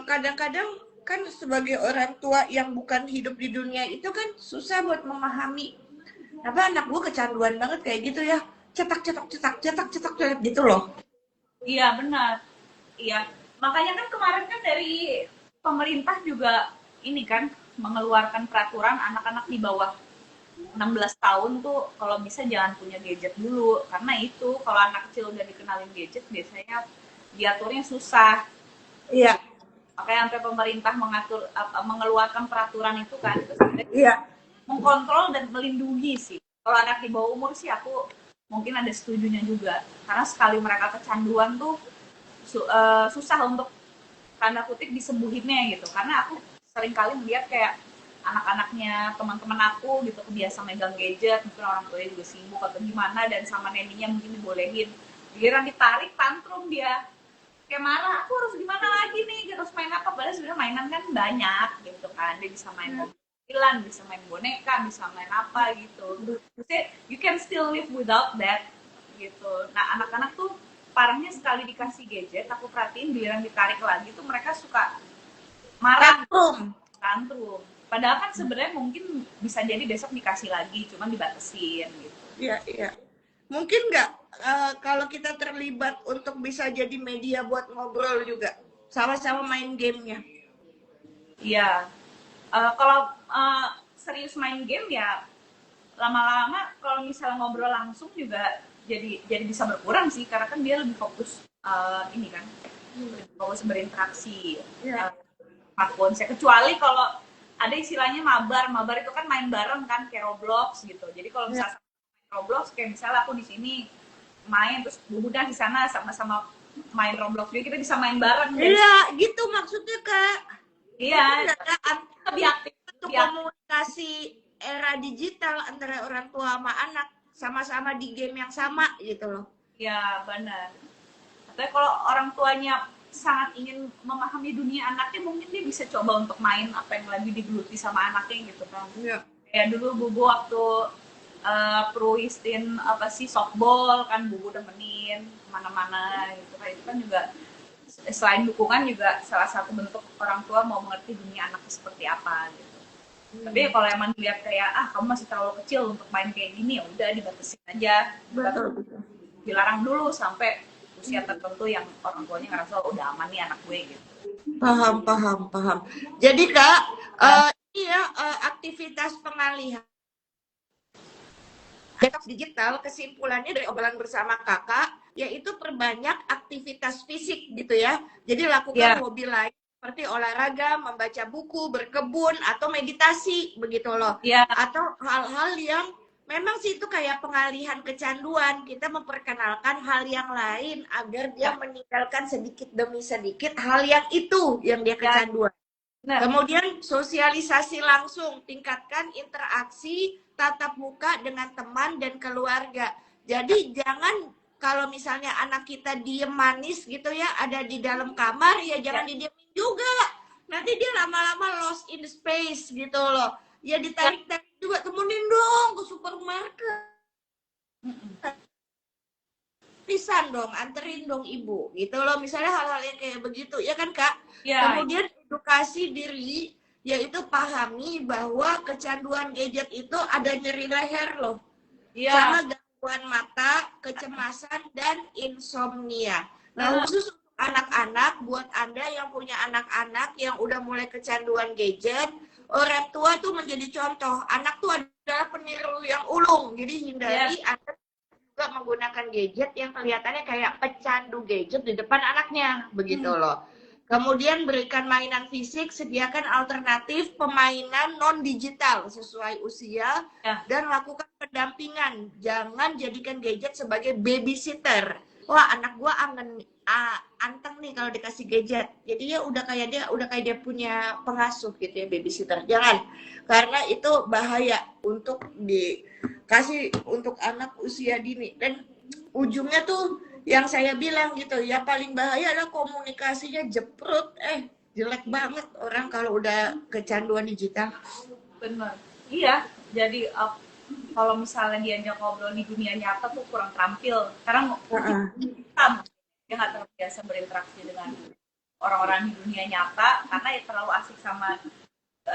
kadang-kadang kan sebagai orang tua yang bukan hidup di dunia itu kan susah buat memahami. Apa anak gue kecanduan banget kayak gitu ya. Cetak cetak cetak cetak cetak cetak gitu loh. Iya, benar. Iya. Makanya kan kemarin kan dari pemerintah juga ini kan mengeluarkan peraturan anak-anak di bawah 16 tahun tuh kalau bisa jangan punya gadget dulu, karena itu kalau anak kecil udah dikenalin gadget biasanya diaturnya susah. Iya, Makanya sampai pemerintah mengeluarkan peraturan itu kan, itu sebenarnya iya. mengkontrol dan melindungi sih. Kalau anak di bawah umur sih aku mungkin ada setujunya juga, karena sekali mereka kecanduan tuh susah untuk tanda kutip disembuhinnya gitu. Karena aku sering kali melihat kayak anak-anaknya teman-teman aku gitu kebiasa megang gadget, mungkin orang tuanya juga sibuk atau gimana, dan sama neneknya mungkin dibolehin, giliran ditarik tantrum dia, kayak marah, aku harus gimana lagi nih, harus main apa, padahal sebenarnya mainan kan banyak gitu kan, dia bisa main mobilan, bisa main boneka, bisa main apa gitu. Maksudnya you can still live without that gitu. Nah, anak-anak tuh parahnya sekali dikasih gadget, aku perhatiin giliran ditarik lagi tuh mereka suka marah, Tantrum. tantrum. Padahal kan sebenarnya mungkin bisa jadi besok dikasih lagi, cuman dibatasin gitu. Iya, iya. Mungkin nggak kalau kita terlibat untuk bisa jadi media buat ngobrol juga. Sama-sama main gamenya. Iya. Kalau serius main game ya lama-lama kalau misalnya ngobrol langsung juga jadi bisa berkurang sih, karena kan dia lebih fokus ini kan, lebih fokus berinteraksi Iya. smartphone saya, kecuali kalau ada istilahnya mabar itu kan main bareng kan kayak Roblox gitu. Jadi kalau Iya. misalnya Roblox kayak misalnya aku di sini main terus Bubudan di sana sama-sama main Roblox, jadi kita bisa main bareng. Iya, gitu maksudnya kak. Iya, Itu kan lebih aktif, untuk lebih aktif. komunikasi era digital antara orang tua sama anak sama-sama di game yang sama gitu loh. Ya benar. Tapi kalau orang tuanya sangat ingin memahami dunia anaknya, mungkin dia bisa coba untuk main apa yang lagi digeluti sama anaknya gitu kan. Iya. Kayak dulu Bubu waktu Purwistin apa sih softball kan, Bubu temenin kemana-mana gitu kan. Itu kan juga selain dukungan juga salah satu bentuk orang tua mau mengerti dunia anaknya seperti apa gitu. Tapi kalau emang dilihat kayak kamu masih terlalu kecil untuk main kayak gini, ya udah dibatasin aja, Betul, betul. dilarang dulu sampai usia tertentu yang orang tuanya ngerasa udah aman nih anak gue gitu. Paham, paham, paham. Jadi kak, ini ya aktivitas pengalihan detox digital, kesimpulannya dari obrolan bersama kakak yaitu perbanyak aktivitas fisik gitu ya. Jadi lakukan hobi lain seperti olahraga, membaca buku, berkebun, atau meditasi begitu loh. Iya. Atau hal-hal yang memang sih itu kayak pengalihan kecanduan. Kita memperkenalkan hal yang lain agar dia Ya, meninggalkan sedikit demi sedikit hal yang itu yang dia ya, kecanduan. benar. Kemudian sosialisasi langsung, tingkatkan interaksi tatap muka dengan teman dan keluarga. Jadi jangan kalau misalnya anak kita diem manis gitu ya, ada di dalam kamar ya jangan Ya, didiemin juga. Nanti dia lama-lama lost in space gitu loh. Ya ya. ditarik-tarik juga, temenin dong ke supermarket. Mm-mm. Pisan dong, anterin dong ibu gitu loh. Misalnya hal-hal yang kayak begitu ya kan Kak. Ya, Kemudian edukasi diri, yaitu pahami bahwa kecanduan gadget itu ada nyeri leher loh, ya, sama gangguan mata, kecemasan, dan insomnia. Nah, nah, khusus untuk anak-anak, buat Anda yang punya anak-anak yang udah mulai kecanduan gadget, orang tua tuh menjadi contoh. Anak tuh adalah peniru yang ulung, jadi ya, hindari Anda juga menggunakan gadget yang kelihatannya kayak pecandu gadget di depan anaknya, begitu hmm, loh. Kemudian berikan mainan fisik, sediakan alternatif pemainan non-digital sesuai usia, ya, dan lakukan pendampingan. Jangan jadikan gadget sebagai babysitter. Wah, anak gua anteng nih kalau dikasih gadget. Jadi ya udah kayak dia punya pengasuh gitu ya, babysitter. Jangan. Karena itu bahaya untuk dikasih untuk anak usia dini. Dan ujungnya tuh yang saya bilang gitu, ya paling bahaya adalah komunikasinya jeprut. Jelek banget orang kalau udah kecanduan digital. benar. Iya, jadi kalau misalnya diajak ngobrol di dunia nyata tuh kurang terampil. Karena mungkin Heeh. kita dia nggak terbiasa berinteraksi dengan orang-orang di dunia nyata karena ya terlalu asik sama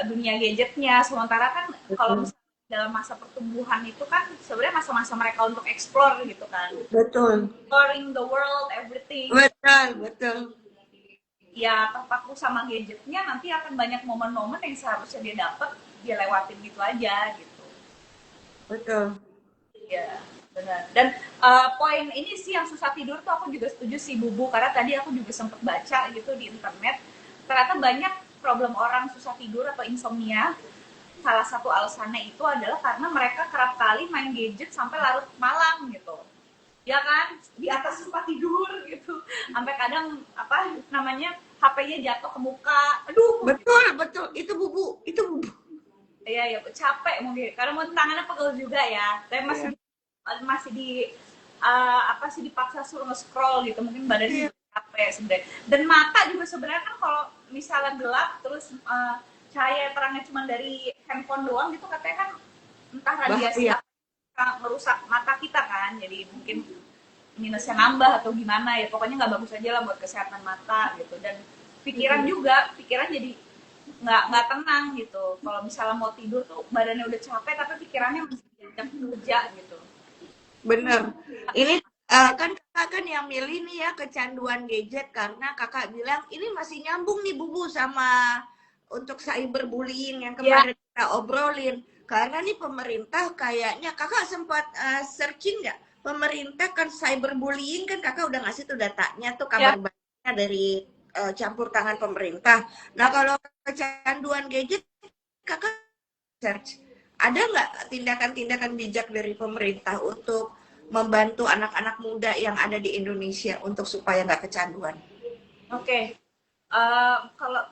dunia gadgetnya. Sementara kan kalau Betul. misalnya dalam masa pertumbuhan itu kan sebenarnya masa-masa mereka untuk explore gitu kan. Betul. Exploring the world, everything. Betul, betul. Ya terpaku sama gadgetnya nanti akan banyak momen-momen yang seharusnya dia dapat dia lewatin gitu aja gitu. Betul. Iya, benar. Dan poin ini sih yang susah tidur tuh aku juga setuju sih Bubu karena tadi aku juga sempat baca gitu di internet ternyata banyak problem orang susah tidur atau insomnia. Salah satu alasannya itu adalah karena mereka kerap kali main gadget sampai larut malam gitu. Ya kan? Di atas tempat tidur gitu. Sampai kadang apa namanya HP-nya jatuh ke muka. Aduh, gitu. Betul, betul. Itu bubu, itu bubu. Iya ya capek mungkin karena mau tangannya pegel juga ya tapi masih Iya. masih di apa sih dipaksa suruh nge-scroll gitu mungkin badannya Iya. juga capek sebenarnya dan mata juga sebenarnya kan kalau misalnya gelap terus cahaya terangnya cuma dari handphone doang gitu katanya kan entah radiasi Bahaya. apa merusak mata kita kan jadi mungkin minusnya nambah atau gimana ya pokoknya nggak bagus aja lah buat kesehatan mata gitu dan pikiran juga pikiran jadi nggak tenang gitu kalau misalnya mau tidur tuh badannya udah capek tapi pikirannya masih diajak kerja gitu. Bener. Ini kan kakak kan yang milih nih ya kecanduan gadget karena kakak bilang ini masih nyambung nih bubu sama untuk cyberbullying yang Ya, kemarin kita obrolin. Karena nih pemerintah kayaknya kakak sempat searching nggak? Pemerintah kan cyberbullying kan kakak udah ngasih tuh datanya tuh ya, kabar baiknya dari campur tangan pemerintah. Nah kalau kecanduan gadget kakak search ada nggak tindakan-tindakan bijak dari pemerintah untuk membantu anak-anak muda yang ada di Indonesia untuk supaya nggak kecanduan? oke. Okay. Kalau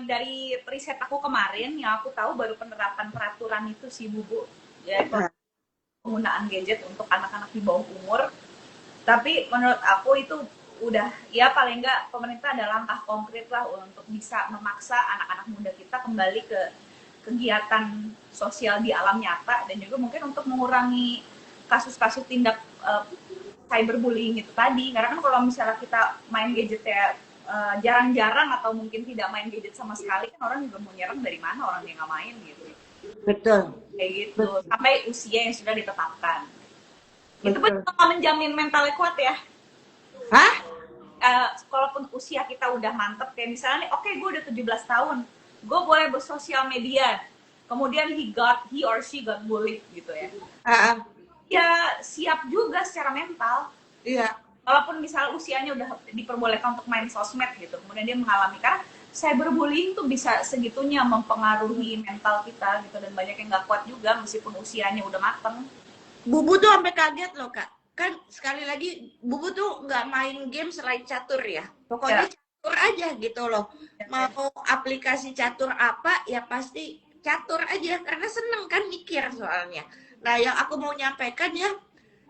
dari riset aku kemarin yang aku tahu baru penerapan peraturan itu sih Bubu ya Nah, penggunaan gadget untuk anak-anak di bawah umur tapi menurut aku itu udah ya paling nggak pemerintah ada langkah konkret lah untuk bisa memaksa anak-anak muda kita kembali ke kegiatan sosial di alam nyata dan juga mungkin untuk mengurangi kasus-kasus tindak cyberbullying itu tadi karena kan kalau misalnya kita main gadget ya jarang-jarang atau mungkin tidak main gadget sama sekali kan orang juga mau nyerang dari mana orang yang nggak main gitu betul, kayak gitu betul, sampai usia yang sudah ditetapkan itu betul. betul nggak menjamin mentalnya kuat ya Hah? kalaupun usia kita udah mantep kayak misalnya nih oke gue udah 17 tahun gue boleh bersosial media kemudian he or she got bullied gitu ya Ah, ah, ya siap juga secara mental iya, walaupun misalnya usianya udah diperbolehkan untuk main sosmed gitu kemudian dia mengalami karena cyberbullying tuh bisa segitunya mempengaruhi mental kita gitu, dan banyak yang nggak kuat juga meskipun usianya udah mateng. Bubu tuh sampai kaget loh kak. Kan sekali lagi Bubu tuh nggak main game selain catur ya. Pokoknya Ya, catur aja gitu loh. ya, ya. Mau aplikasi catur apa ya pasti catur aja karena seneng kan mikir soalnya. Nah yang aku mau nyampaikan ya,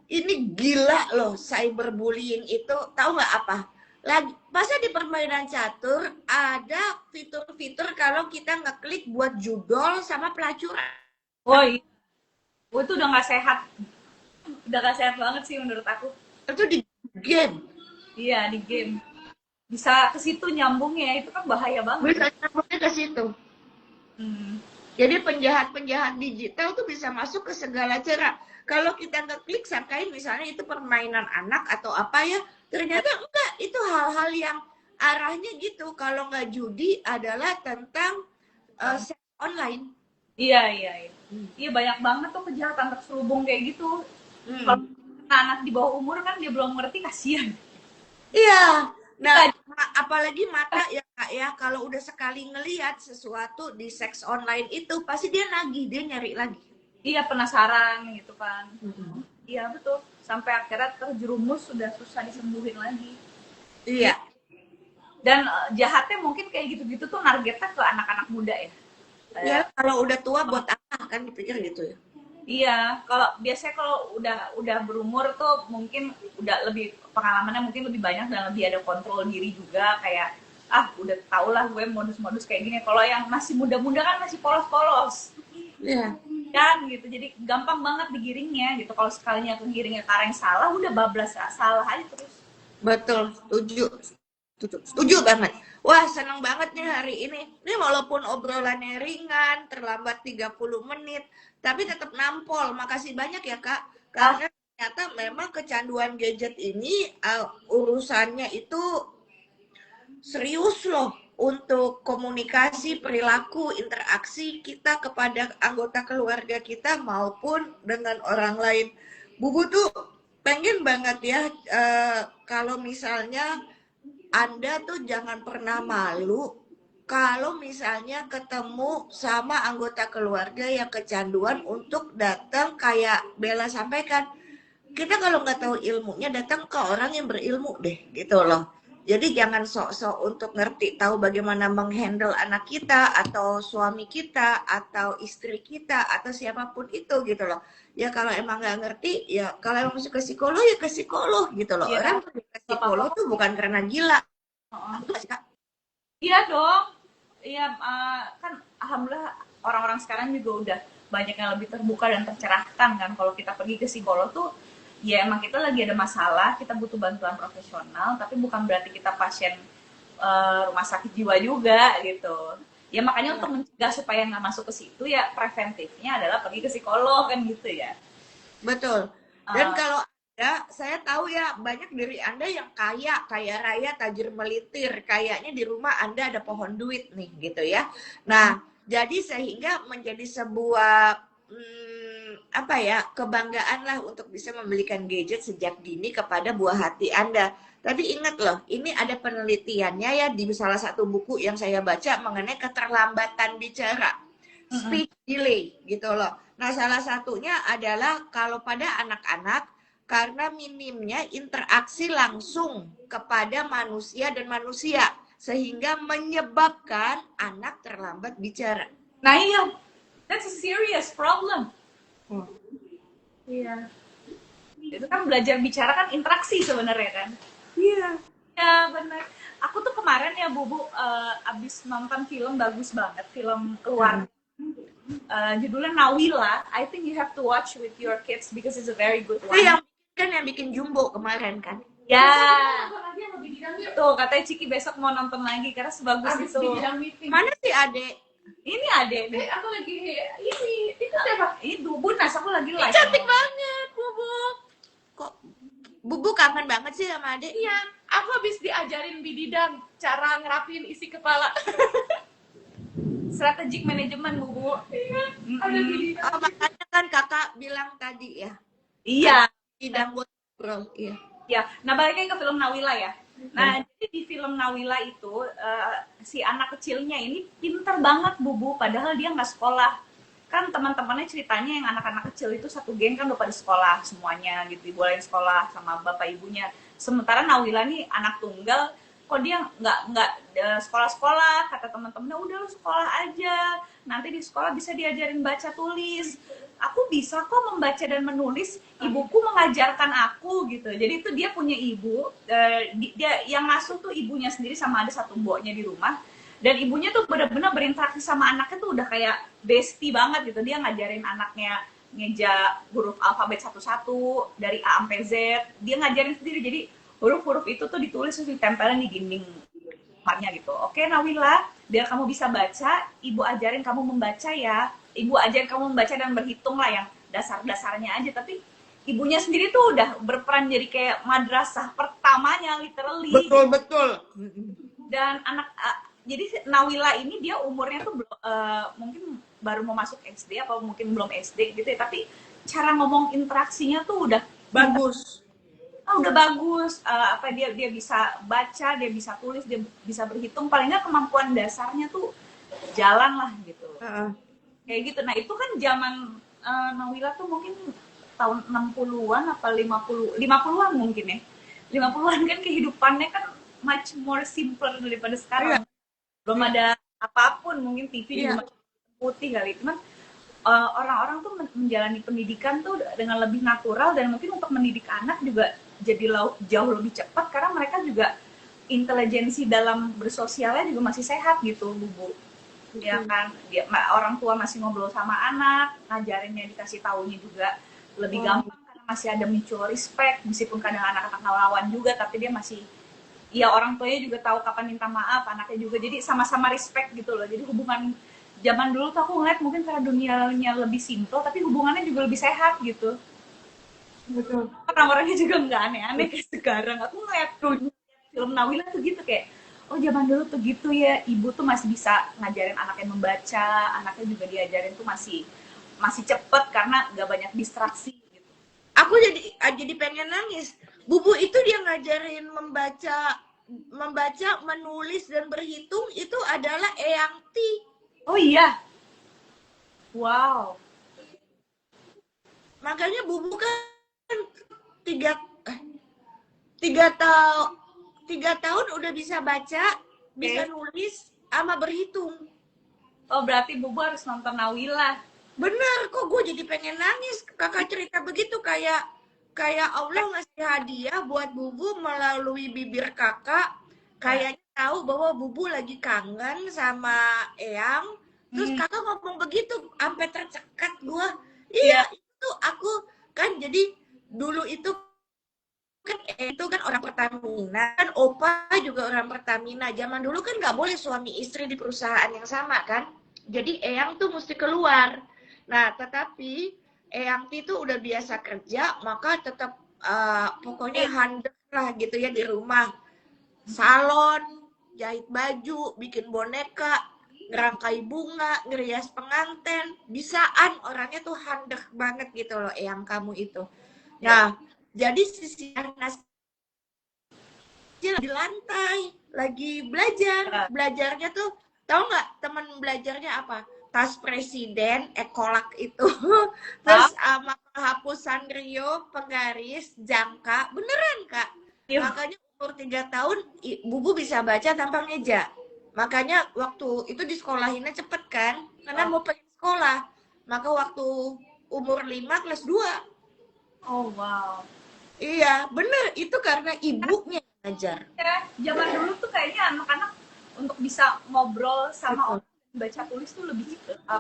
ini gila loh cyberbullying itu, tahu nggak apa? Lagi masa di permainan catur ada fitur-fitur kalau kita ngeklik buat judol sama pelacuran. Oh iya, itu udah nggak sehat banget sih menurut aku. Itu di game. Iya, di game bisa ke situ nyambungnya, itu kan bahaya banget. Bisa nyambungnya ke situ. Hmm. Jadi penjahat-penjahat digital tuh bisa masuk ke segala cara. Kalau kita ngeklik sangkain misalnya itu permainan anak atau apa ya, ternyata enggak, itu hal-hal yang arahnya gitu. Kalau nggak judi adalah tentang seks online. Iya, iya, iya. Hmm. Iya, banyak banget tuh kejahatan terselubung kayak gitu. Kalau Hmm. anak di bawah umur kan dia belum ngerti, kasihan. Iya. Nah, Kita, apalagi mata ya Kak ya, kalau udah sekali ngelihat sesuatu di seks online itu pasti dia nagih, dia nyari lagi. iya penasaran gitu kan. Hmm. Iya betul. Sampai akhirnya terjerumus sudah susah disembuhin lagi. Iya. Iya. Dan jahatnya mungkin kayak gitu-gitu tuh targetnya ke anak-anak muda ya. Ya Kayak, kalau udah tua buat apa kan dipikir gitu ya. iya, kalau biasanya kalau udah berumur tuh mungkin udah lebih pengalamannya mungkin lebih banyak dan lebih ada kontrol diri juga, kayak udah tau lah gue modus-modus kayak gini. Kalau yang masih muda-muda kan masih polos-polos Iya. kan gitu, jadi gampang banget digiringnya gitu. Kalau sekalinya kegiringnya ke arah yang salah, udah bablas salah aja terus. Betul, setuju. Setuju banget. Wah, seneng banget nih hari ini. Ini walaupun obrolannya ringan, terlambat 30 menit, tapi tetap nampol. Makasih banyak ya, Kak. Ah, Karena ternyata memang kecanduan gadget ini urusannya itu serius loh untuk komunikasi, perilaku, interaksi kita kepada anggota keluarga kita maupun dengan orang lain. Bubu tuh pengen banget ya kalau misalnya Anda tuh jangan pernah malu kalau misalnya ketemu sama anggota keluarga yang kecanduan untuk datang kayak Bella sampaikan. Kita kalau nggak tahu ilmunya datang ke orang yang berilmu deh gitu loh. Jadi jangan sok-sok untuk ngerti tahu bagaimana menghandle anak kita atau suami kita atau istri kita atau siapapun itu gitu loh. Ya kalau emang nggak ngerti ya kalau emang masuk ke psikolog ya ke psikolog gitu loh. iya, Orang pergi ke gak apa-apa. psikolog tuh bukan karena gila. Heeh. Itu sih, Kak. Iya dong. Iya, kan alhamdulillah orang-orang sekarang juga udah banyak yang lebih terbuka dan tercerahkan kan. Kalau kita pergi ke psikolog tuh, ya emang kita lagi ada masalah, kita butuh bantuan profesional, tapi bukan berarti kita pasien rumah sakit jiwa juga gitu. Ya makanya untuk mencegah supaya nggak masuk ke situ, ya preventifnya adalah pergi ke psikolog kan gitu ya. Betul. Dan Eh, kalau Anda, saya tahu ya banyak dari Anda yang kaya, kaya raya, tajir melitir. Kayaknya di rumah Anda ada pohon duit nih gitu ya. Nah, jadi sehingga menjadi sebuah apa ya, kebanggaan lah untuk bisa membelikan gadget sejak dini kepada buah hati Anda. Tapi ingat loh, ini ada penelitiannya ya di salah satu buku yang saya baca mengenai keterlambatan bicara, mm-mm. speech delay gitu loh. Nah, salah satunya adalah kalau pada anak-anak karena minimnya interaksi langsung kepada manusia dan manusia sehingga menyebabkan anak terlambat bicara. Nah iya, that's a serious problem. Hmm. Iya. Itu kan belajar bicara kan interaksi sebenarnya kan. Iya. Ya benar. Aku tuh kemarin ya Bubu abis nonton film bagus banget, film keluar judulnya Nawila. I think you have to watch with your kids because it's a very good Itu one. yang kan yang bikin Jumbo kemarin kan. Ya, tuh katanya Ciki besok mau nonton lagi karena sebagus Abis itu. di bidang meeting. Mana sih Adek? Ini adek deh. Aku lagi ini itu siapa? Ini Bunas, aku lagi live. Cantik banget, Bubu. Kok Bubu kangen banget sih sama Adek? Iya, aku habis diajarin bididang cara ngerapiin isi kepala. Strategic management Bubu. Iya, ada bididang. Oh, makanya kan kakak bilang tadi ya. Iya. Tidak buat bro, iya. Ya, nah balik lagi ke film Nawila ya. Nah, jadi di film Nawila itu si anak kecilnya ini pinter banget Bubu, padahal dia nggak sekolah. Kan teman-temannya ceritanya yang anak-anak kecil itu satu geng kan udah pada sekolah semuanya gitu, dibolehin sekolah sama bapak ibunya. Sementara Nawila nih anak tunggal, kok dia nggak sekolah-sekolah, kata teman-temannya udah lu sekolah aja, nanti di sekolah bisa diajarin baca tulis. Aku bisa kok membaca dan menulis, ibuku mengajarkan aku gitu. Jadi itu dia punya ibu, dia yang ngasuh tuh ibunya sendiri sama ada satu mboknya di rumah. Dan ibunya tuh benar-benar berinteraksi sama anaknya tuh udah kayak bestie banget gitu. Dia ngajarin anaknya ngeja huruf alfabet satu-satu dari A sampai Z. Dia ngajarin sendiri. Jadi huruf-huruf itu tuh ditulis terus ditempelin di dinding rumahnya gitu. Oke Nawila, biar kamu bisa baca, ibu ajarin kamu membaca ya. Ibu ajarin kamu membaca dan berhitung lah yang dasar-dasarnya aja. Tapi ibunya sendiri tuh udah berperan jadi kayak madrasah pertamanya literally. Betul, betul. Dan jadi Nawila ini dia umurnya tuh mungkin baru mau masuk SD atau mungkin belum SD gitu ya, tapi cara ngomong interaksinya tuh udah Bagus. udah bagus. Apa dia bisa baca, dia bisa tulis, dia bisa berhitung, paling nggak kemampuan dasarnya tuh jalan lah gitu. Kayak gitu. Nah, itu kan zaman Nawila tuh mungkin tahun 60-an apa 50-an mungkin ya. 50-an kan kehidupannya kan much more simpler daripada sekarang. Belum ada apapun, mungkin TV juga putih kali. Cuman orang-orang tuh menjalani pendidikan tuh dengan lebih natural, dan mungkin untuk mendidik anak juga jadi jauh lebih cepat karena mereka juga intelijensi dalam bersosialnya juga masih sehat gitu, Bu. Ya kan, orang tua masih ngobrol sama anak, ngajarinnya dikasih taunya juga lebih gampang karena masih ada mutual respect, meskipun kadang anak-anak ngelawan juga, tapi dia masih, ya orang tuanya juga tahu kapan minta maaf, anaknya juga, jadi sama-sama respect gitu loh. Jadi hubungan zaman dulu tuh aku ngeliat mungkin karena dunianya lebih simple, tapi hubungannya juga lebih sehat gitu. Betul. Orang-orangnya juga nggak aneh-aneh kayak sekarang. Aku ngeliat film Nawila tuh gitu, kayak oh zaman dulu tuh gitu ya, ibu tuh masih bisa ngajarin anaknya membaca, anaknya juga diajarin tuh masih cepet karena nggak banyak distraksi gitu. Aku jadi pengen nangis. Bubu itu dia ngajarin membaca, menulis dan berhitung itu adalah Eyangti. Oh iya, wow. Makanya Bubu kan tiga tiga tahun 3 tahun udah bisa baca, bisa nulis, sama berhitung. Oh berarti Bubu harus nonton Nawila. Bener, kok gue jadi pengen nangis. Kakak cerita begitu kayak Allah ngasih hadiah buat Bubu melalui bibir kakak. Kayaknya tahu bahwa Bubu lagi kangen sama Eyang. Terus kakak ngomong begitu, sampai tercekat gue. Iya, itu aku kan jadi dulu itu kan orang Pertamina, kan opa juga orang Pertamina. Zaman dulu kan nggak boleh suami istri di perusahaan yang sama kan. Jadi Eyang tuh mesti keluar. Nah, tetapi Eyang itu udah biasa kerja, maka tetap pokoknya handek lah gitu ya di rumah. Salon, jahit baju, bikin boneka, ngerangkai bunga, ngerias pengantin, bisaan orangnya tuh handek banget gitu loh Eyang kamu itu. Nah, jadi sisi Anas di lantai lagi belajarnya tuh tahu nggak teman belajarnya apa? Tas presiden, ekolak itu, terus sama penghapusan Rio, penggaris, jangka, beneran kak. Makanya umur 3 tahun Bubu bisa baca tanpa meja. Makanya waktu itu di sekolahinnya cepet kan, karena mau pergi sekolah. Maka waktu umur 5 kelas 2. Oh wow. Iya, bener. Itu karena ibunya ngajar. Ya, zaman dulu tuh kayaknya anak-anak untuk bisa ngobrol sama orang baca tulis tuh lebih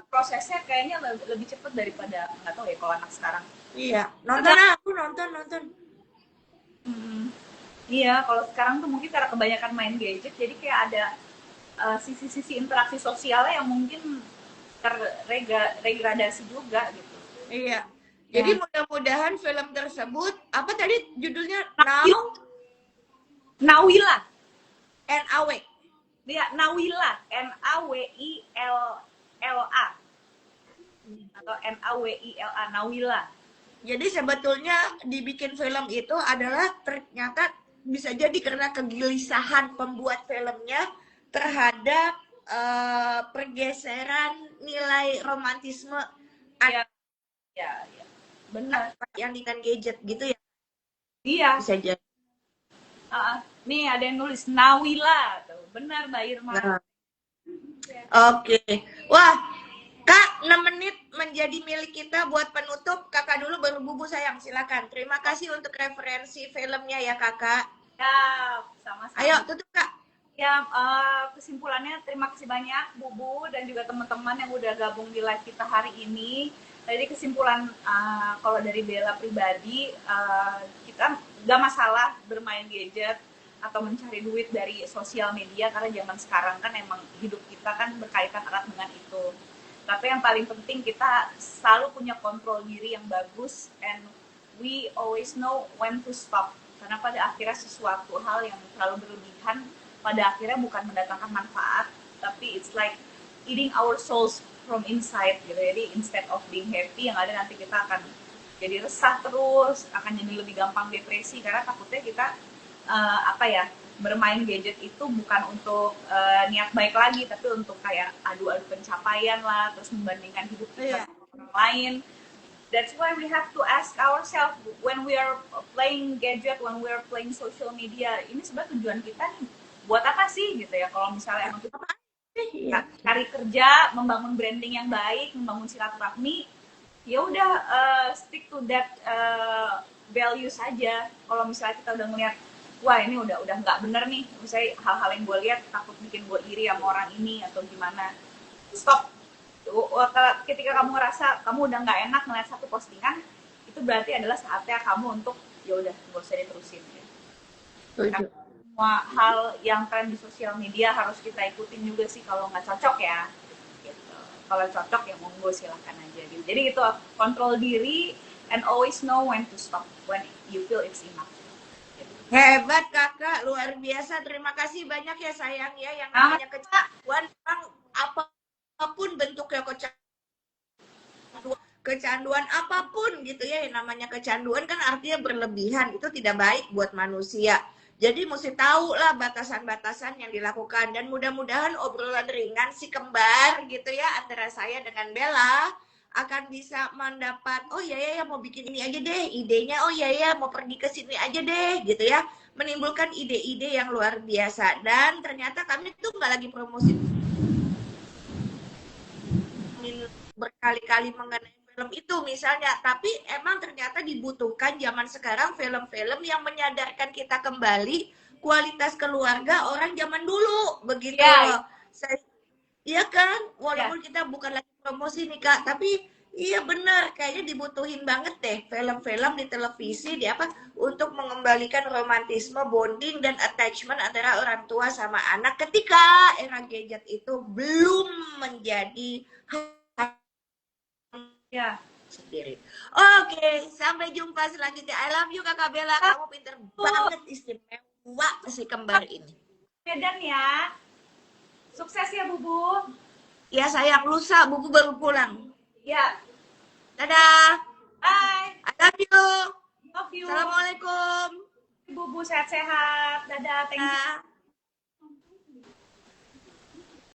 prosesnya kayaknya lebih cepet daripada nggak tahu ya kalau anak sekarang. Iya, nonton. Iya, kalau sekarang tuh mungkin karena kebanyakan main gadget, jadi kayak ada sisi-sisi interaksi sosialnya yang mungkin terregradasi juga gitu. Iya. Jadi mudah-mudahan film tersebut apa tadi judulnya Nawila. N-A-W. Iya, Nawila, Nawilla atau Nawila. Jadi sebetulnya dibikin film itu adalah ternyata bisa jadi karena kegelisahan pembuat filmnya terhadap pergeseran nilai romantisme Iya, iya, iya. Benar. yang dengan gadget gitu ya, Iya. bisa jadi. Nih ada yang nulis Nawila tuh. Benar Mbak Irma. Nah, oke. Wah, Kak, 6 menit menjadi milik kita buat penutup. Kakak dulu baru Bubu sayang, silakan. Terima kasih untuk referensi filmnya ya Kakak. Ya, sama-sama. Ayo tutup Kak. Ya, kesimpulannya terima kasih banyak Bubu dan juga teman-teman yang udah gabung di live kita hari ini. Jadi kesimpulan kalau dari Bella pribadi, kita nggak masalah bermain gadget atau mencari duit dari sosial media karena zaman sekarang kan emang hidup kita kan berkaitan erat dengan itu. Tapi yang paling penting kita selalu punya kontrol diri yang bagus and we always know when to stop. Karena pada akhirnya sesuatu hal yang terlalu berlebihan pada akhirnya bukan mendatangkan manfaat, tapi it's like eating our souls from inside gitu. Jadi instead of being happy, yang ada nanti kita akan jadi resah terus, akan jadi lebih gampang depresi karena takutnya kita bermain gadget itu bukan untuk niat baik lagi, tapi untuk kayak adu-adu pencapaian lah, terus membandingkan hidup kita sama orang lain. That's why we have to ask ourselves when we are playing gadget, when we are playing social media, ini sebenarnya tujuan kita nih buat apa sih gitu ya? Kalau misalnya emang kita cari kerja, membangun branding yang baik, membangun silaturahmi, ya udah stick to that value saja. Kalau misalnya kita udah ngeliat, wah ini udah nggak bener nih, misalnya hal-hal yang gue lihat takut bikin gue iri sama orang ini atau gimana, stop. Ketika kamu ngerasa kamu udah nggak enak ngeliat satu postingan, itu berarti adalah saatnya kamu untuk ya udah nggak usah diterusin ya. Semua hal yang tren di sosial media harus kita ikutin juga sih, kalau nggak cocok ya gitu. Kalau cocok ya monggo silakan aja gitu. Jadi itu kontrol diri and always know when to stop when you feel it's enough gitu. Hebat Kakak, luar biasa. Terima kasih banyak ya sayang ya, yang namanya kecanduan, apapun bentuknya kecanduan apapun gitu ya, yang namanya kecanduan kan artinya berlebihan, itu tidak baik buat manusia. Jadi mesti tahu lah batasan-batasan yang dilakukan, dan mudah-mudahan obrolan ringan si kembar gitu ya antara saya dengan Bella akan bisa mendapat, oh ya mau bikin ini aja deh idenya, oh ya mau pergi ke sini aja deh gitu ya, menimbulkan ide-ide yang luar biasa. Dan ternyata kami tuh nggak lagi promosi berkali-kali mengenai film itu misalnya, tapi emang ternyata dibutuhkan zaman sekarang film-film yang menyadarkan kita kembali kualitas keluarga orang zaman dulu begitu. Iya kan, walaupun kita bukan lagi promosi nih Kak, tapi iya benar, kayaknya dibutuhin banget deh film-film di televisi di untuk mengembalikan romantisme, bonding dan attachment antara orang tua sama anak ketika era gadget itu belum menjadi ya sendiri. Oke, sampai jumpa selanjutnya. I love you Kakak Bella, kamu pinter banget, istimewa si kembar ini. Medan ya. Sukses ya Bubu. Ya sayang, lusa Bubu baru pulang. Ya. Dadah. Bye. I love you. Love you. Assalamualaikum. Bubu sehat-sehat. Dadah. Thank you.